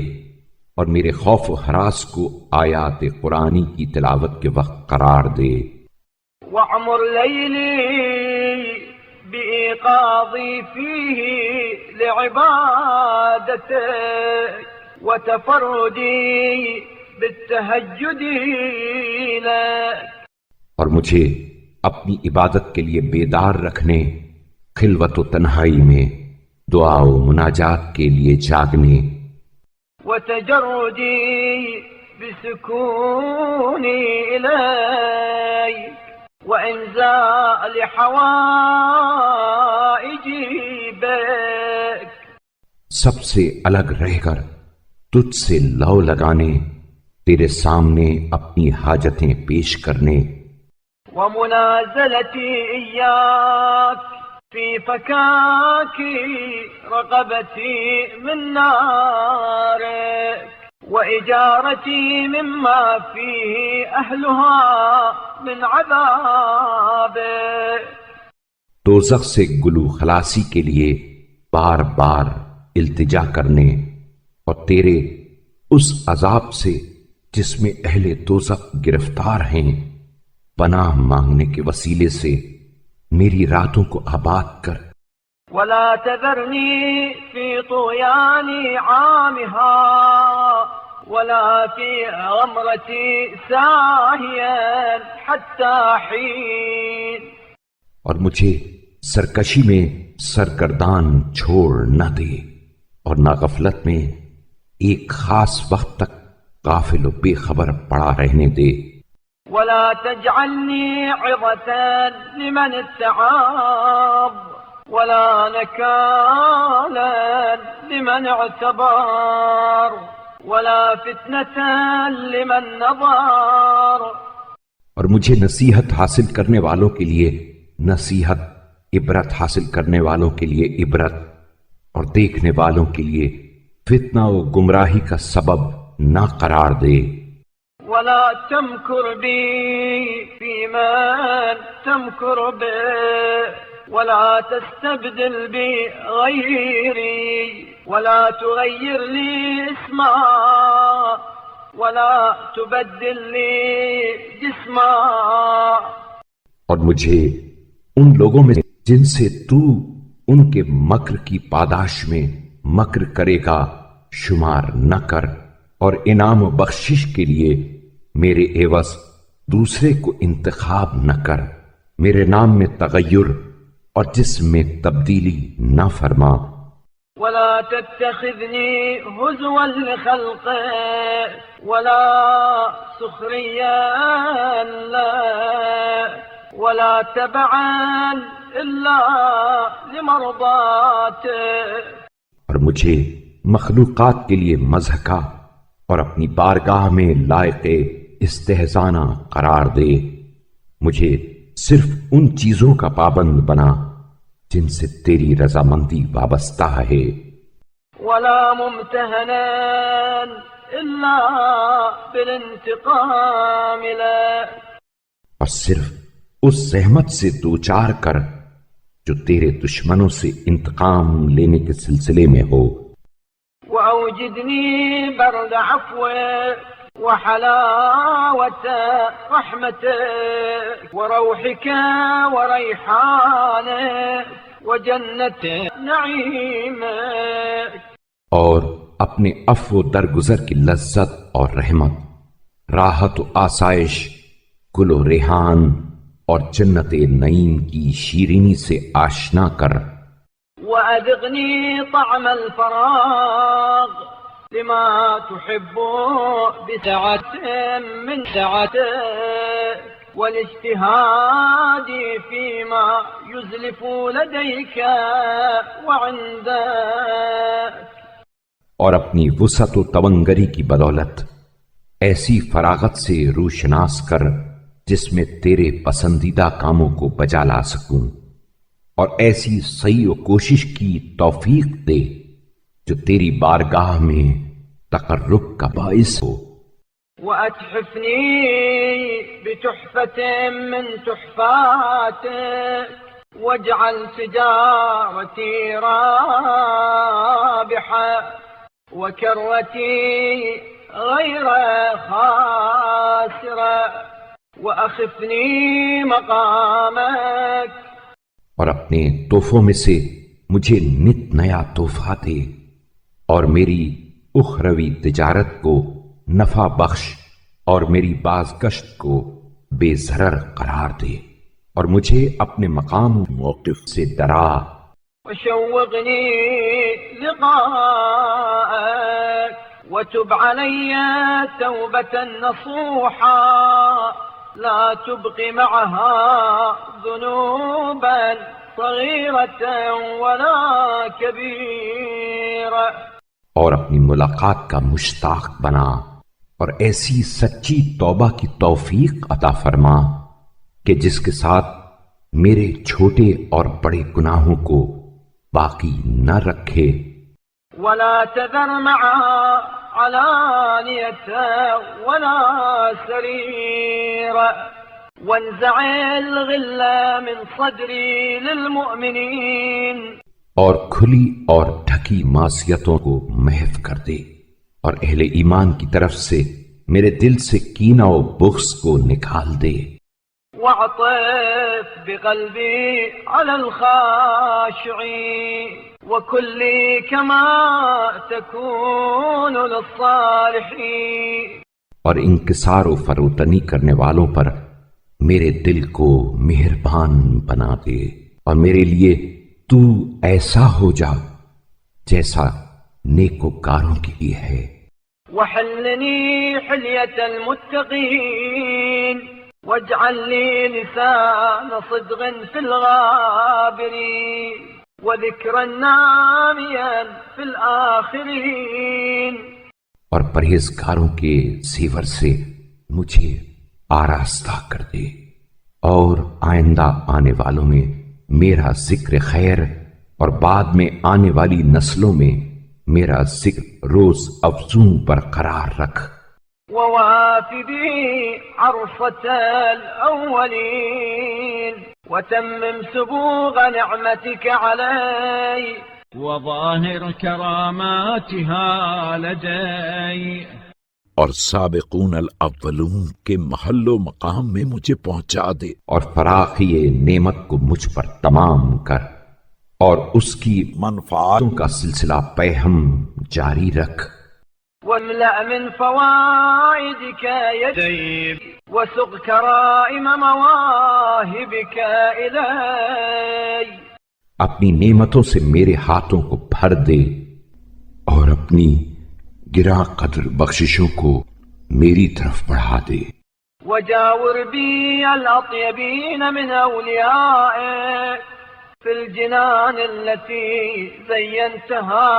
اور میرے خوف و ہراس کو آیات قرآنی کی تلاوت کے وقت قرار دے۔ وعمر ليلي بإيقاظي فيه لعبادتك، وتفردي بالتهجد لك، اور مجھے اپنی عبادت کے لیے بیدار رکھنے، خلوت و تنہائی میں دعا و مناجات کے لیے جاگنے، وتجردي بسكوني إليك، وإنزال حوائجي بك، سب سے الگ رہ کر تجھ سے لو لگانے تیرے سامنے اپنی حاجتیں پیش کرنے ومنازلتي إياك في فكاك رقبتي من نارك وإجارتي مما فيه أهلها من عذابك. دوزخ سے گلو خلاصی کے لیے بار بار التجا کرنے اور تیرے اس عذاب سے جس میں اہل دوزخ گرفتار ہیں پناہ مانگنے کے وسیلے سے میری راتوں کو آباد کر. ولا تذرني في طغياني عامها ولا في غمرتي ساهيا حتى حين. اور مجھے سرکشی میں سرگردان چھوڑ نہ دے اور نہ غفلت میں ایک خاص وقت تک غافل و بے خبر پڑا رہنے دے. ولا تجعلني عظة لمن استعاب ولا نكالا لمن اعتبر ولا فتنة لمن نظر. اور مجھے نصیحت حاصل کرنے والوں کے لیے نصیحت، عبرت حاصل کرنے والوں کے لیے عبرت اور دیکھنے والوں کے لیے فتنہ و گمراہی کا سبب نہ قرار دے. ولا تمكر بي في من تمكر به ولا تستبدل بي غيري ولا تغير لي اسما ولا تبدل لي جسما. اور مجھے ان لوگوں میں جن سے تو ان کے مکر کی پاداش میں مکر کرے گا شمار نہ کر، اور انعام و بخشش کے لیے میرے عوض دوسرے کو انتخاب نہ کر. میرے نام میں تغیر اور جسم میں تبدیلی نہ فرما. ولا تتخذني هزوا لخلقه ولا سخريا له ولا تبعا الا لمرضاته. اور مجھے مخلوقات کے لیے مضحکہ اور اپنی بارگاہ میں لائق استہزانہ قرار دے. مجھے صرف ان چیزوں کا پابند بنا جن سے تیری رضامندی وابستہ ہے. ولا ممتهنا الا بالانتقام له. اور صرف اس زحمت سے دوچار کر جو تیرے دشمنوں سے انتقام لینے کے سلسلے میں ہو. وأوجدني برد عفوك وحلاوة رحمتك وروحك وريحانك وجنة نعيمك. اور اپنے عفو درگزر کی لذت اور رحمت، راحت و آسائش، گل و ریحان اور جنت نعیم کی شیرینی سے آشنا کر. وأذقني طعم الفراغ لما تحب بسعة من سعتك والاجتهاد فيما يزلف لديك وعندك. اور اپنی وسعت و تونگری کی بدولت ایسی فراغت سے روشناس کر جس میں تیرے پسندیدہ کاموں کو بجا لا سکوں، اور ایسی سعی و کوشش کی توفیق دے جو تیری بارگاہ میں تقرب کا باعث ہو. وأتحفني بتحفة من تحفاتك واجعل تجارتي رابحة وكرتي غير خاسرة وأخفني مقامك. اور اپنے تحفوں میں سے مجھے نت نیا تحفہ دے اور میری اخروی تجارت کو نفع بخش اور میری بازگشت کو بے ضرر قرار دے اور مجھے اپنے مقام موقف سے ڈرا. وشوقني لقاءك وتب علي توبة نصوحا لا تبقي معها ذنوبا صغيرة ولا كبيرة. اور اپنی ملاقات کا مشتاق بنا اور ایسی سچی توبہ کی توفیق عطا فرما کہ جس کے ساتھ میرے چھوٹے اور بڑے گناہوں کو باقی نہ رکھے. ولا تذر معها علانية ولا سريرا وانزع الغل من صدري للمؤمنين. اور کھلی اور ڈھکی معصیتوں کو محو کر دے اور اہل ایمان کی طرف سے میرے دل سے کینہ و بغض کو نکال دے. واعطف بقلبي على الخاشعين وكل كما تكون للصالحين. اور انکسار و فروتنی کرنے والوں پر میرے دل کو مہربان بنا دے اور میرے لیے تو ایسا ہو جا جیسا نیکوکاروں کے لیے ہے. وحلني حلية المتقين واجعل لي لسان صدق في الغابرين وذكرا ناميا في الآخرين. اور پرہیزگاروں کے زیور سے مجھے آراستہ کر دے اور آئندہ آنے والوں میں میرا ذکر خیر اور بعد میں آنے والی نسلوں میں میرا ذکر روز افزوں برقرار رکھ. ووافدي عرصة الأولين وتمم سبوغ نعمتك علي وظاهر كراماتها لدي. اور سابقون الاولون کے محل و مقام میں مجھے پہنچا دے اور فراخی نعمت کو مجھ پر تمام کر اور اس کی منفعتوں کا سلسلہ پیہم جاری رکھ. واملأ من فوائدك يدي وسق كرائم مواهبك إلي. اپنی نعمتوں سے میرے ہاتھوں کو بھر دے اور اپنی گراں قدر بخششوں کو میری طرف بڑھا دے. وجاور بي الأطيبين من أوليائك في الجنان التي زينتها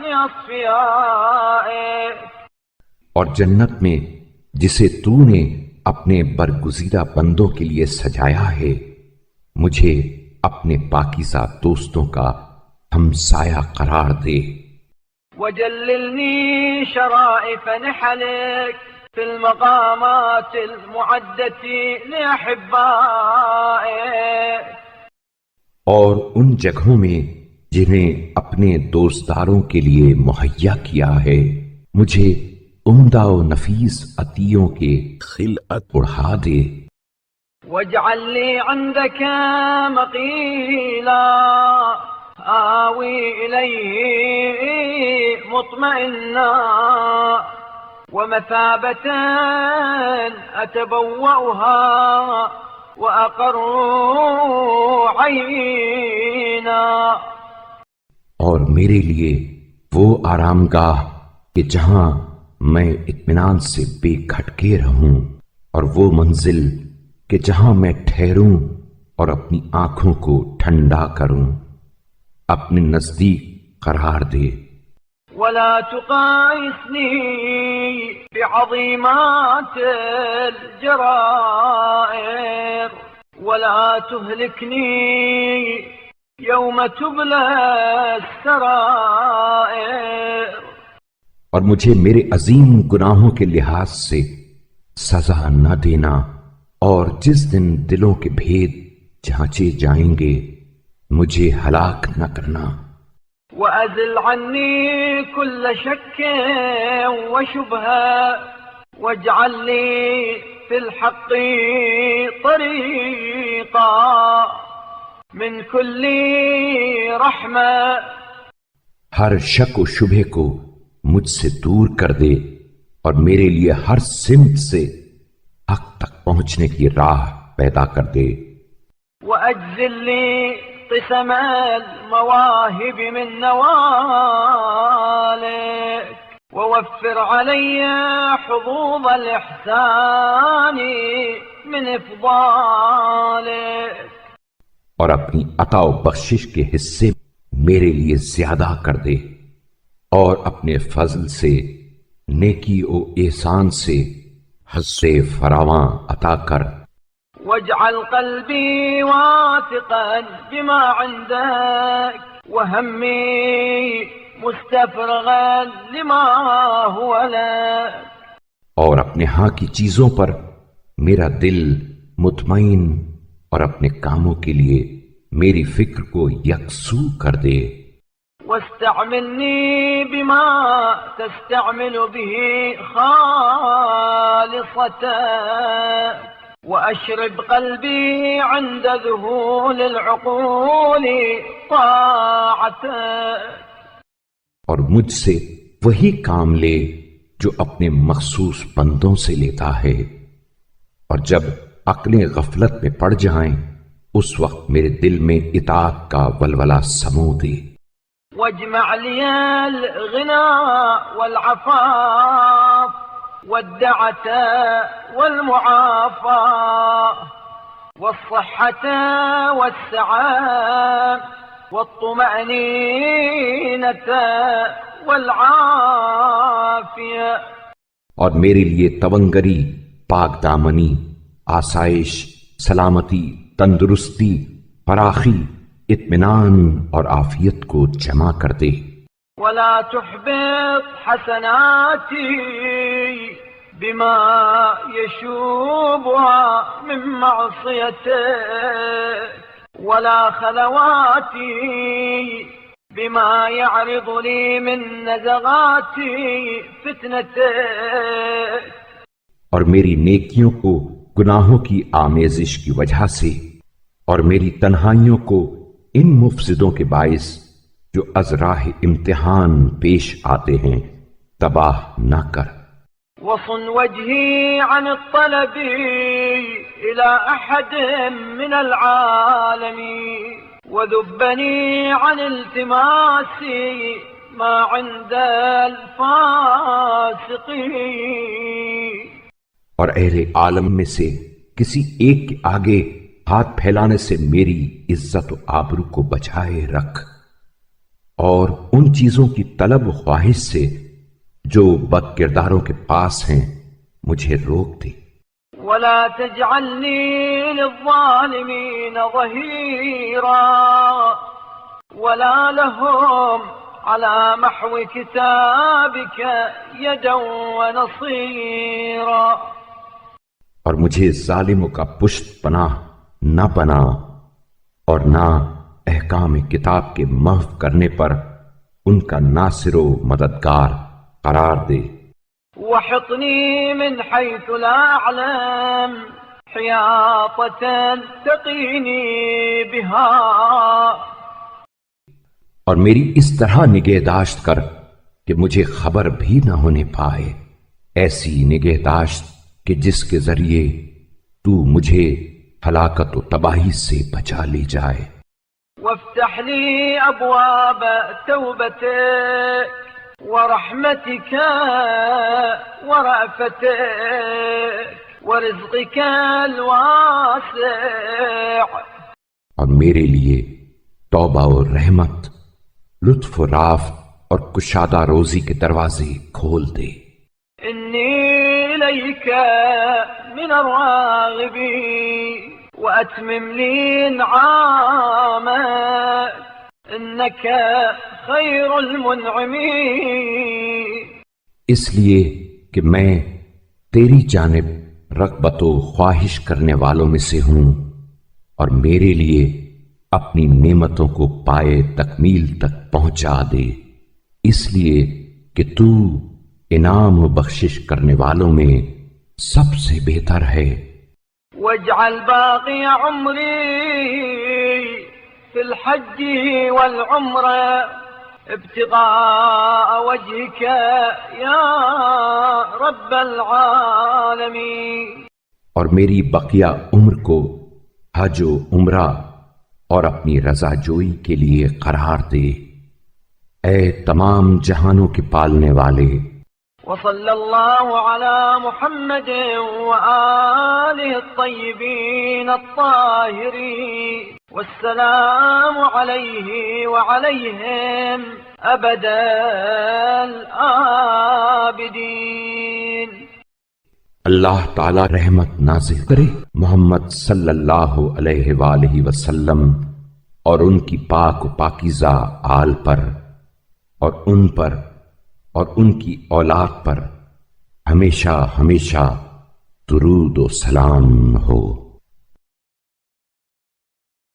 لأصفيائك. اور جنت میں جسے تو نے اپنے برگزیدہ بندوں کے لیے سجایا ہے مجھے اپنے پاکیزہ دوستوں کا ہمسایہ قرار دے. وجللني شرائف نحلك في المقامات المعدة لأحبائك. اور ان جگہوں میں جنہیں اپنے دوستداروں کے لیے مہیا کیا ہے مجھے عمدہ و نفیس عطیوں کے خلعت بڑھا دے. واجعل لي عندك مقيلا آوي إليه مطمئنا ومثابة أتبوأها وأقر عينا. اور میرے لیے وہ آرام گاہ کہ جہاں میں اطمینان سے بے کھٹکے رہوں اور وہ منزل کہ جہاں میں ٹھہروں اور اپنی آنکھوں کو ٹھنڈا کروں اپنے نزدیک قرار دے. ولا تقايسني بعظيمات الجرائر ولا تهلكني يوم تبلى السرائر. اور مجھے میرے عظیم گناہوں کے لحاظ سے سزا نہ دینا اور جس دن دلوں کے بھید جھانچے جائیں گے مجھے ہلاک نہ کرنا. وأزل عني كل شك وشبهة واجعل لي في الحق طريقا من كل رحمة. ہر شک و شبہ کو مجھ سے دور کر دے اور میرے لیے ہر سمت سے حق تک پہنچنے کی راہ پیدا کر دے. وأجزل لي قسم المواهب من نوالك ووفر علي حظوظ الإحسان من إفضالك. اور اپنی عطا و بخشش کے حصے میرے لیے زیادہ کر دے اور اپنے فضل سے نیکی و احسان سے حد سے فراواں عطا کر، واجعل قلبي واثقا بما عندك وهمي مستفرغا لما هو لك. اور اپنے ہاں کی چیزوں پر میرا دل مطمئن اور اپنے کاموں کے لیے میری فکر کو یکسو کر دے. واستعملني بما تستعمل به خالصة وأشرب قلبي عند ذهول العقول طاعة. اور مجھ سے وہی کام لے جو اپنے مخصوص بندوں سے لیتا ہے، اور جب عقلیں غفلت میں پڑ جائیں اس وقت میرے دل میں اطاعت کا ولولہ سمو دے. واجمع لي الغنى والعفاف والدعة والمعافاة والصحة والسعادة والطمأنينة والعافية. اور میرے لیے تونگری، پاک دامنی، آسائش، سلامتی، تندرستی، فراخی، اطمینان اور عافیت کو جمع کر دے. ولا تحبط حسناتي بما يشوبها من معصيتك ولا خلواتي بما يعرض لي من نزغات فتنتك. اور میری نیکیوں کو گناہوں کی آمیزش کی وجہ سے اور میری تنہائیوں کو ان مفسدوں کے باعث جو از راہ امتحان پیش آتے ہیں تباہ نہ کر. وصن وجهي عن الطلب إلى أحد من العالمين وذبني عن التماس ما عند الفاسقين. اور اہل عالم میں سے کسی ایک کے آگے ہاتھ پھیلانے سے میری عزت و آبرو کو بچائے رکھ، اور ان چیزوں کی طلب و خواہش سے جو بد کرداروں کے پاس ہیں مجھے روک دے. ولا تجعلني للظالمين ظهيرا ولا لهم على محو كتابك يدا ونصيرا. اور مجھے ظالموں کا پشت پناہ نہ بنا اور نہ احکام کتاب کے محو کرنے پر ان کا ناصر و مددگار قرار دے. وحطني من حيث لا أعلم حياطة تقيني بها. اور میری اس طرح نگہداشت کر کہ مجھے خبر بھی نہ ہونے پائے، ایسی نگہداشت کہ جس کے ذریعے تو مجھے ہلاکت و تباہی سے بچا لے جائے. وافتح لي أبواب توبتك ورحمتك ورأفتك ورزقك الواسع. اور میرے لیے توبہ و رحمت، لطف و رافت اور کشادہ روزی کے دروازے کھول دے. إني إليك من الراغبين وأتمم لي نعامك إنك خير المنعمين. اس لیے کہ میں تیری جانب رغبت و خواہش کرنے والوں میں سے ہوں، اور میرے لیے اپنی نعمتوں کو پائے تکمیل تک پہنچا دے، اس لیے کہ تو انعام و بخشش کرنے والوں میں سب سے بہتر ہے. واجعل باقي عمري في الحج والعمرة ابتغاء وجهك يا رب العالمين. اور میری بقیہ عمر کو حج و عمرہ اور اپنی رضا جوئی کے لیے قرار دے، اے تمام جہانوں کے پالنے والے. وصلى الله على محمد وآله الطيبين الطاهرين والسلام عليه وعليهم أبد الآبدين۔ اللہ تعالی رحمت نازل کرے محمد صلی اللہ علیہ وآلہ وسلم اور ان کی پاک و پاکیزہ آل پر اور ان کی اولاد پر ہمیشہ ہمیشہ درود و سلام ہو۔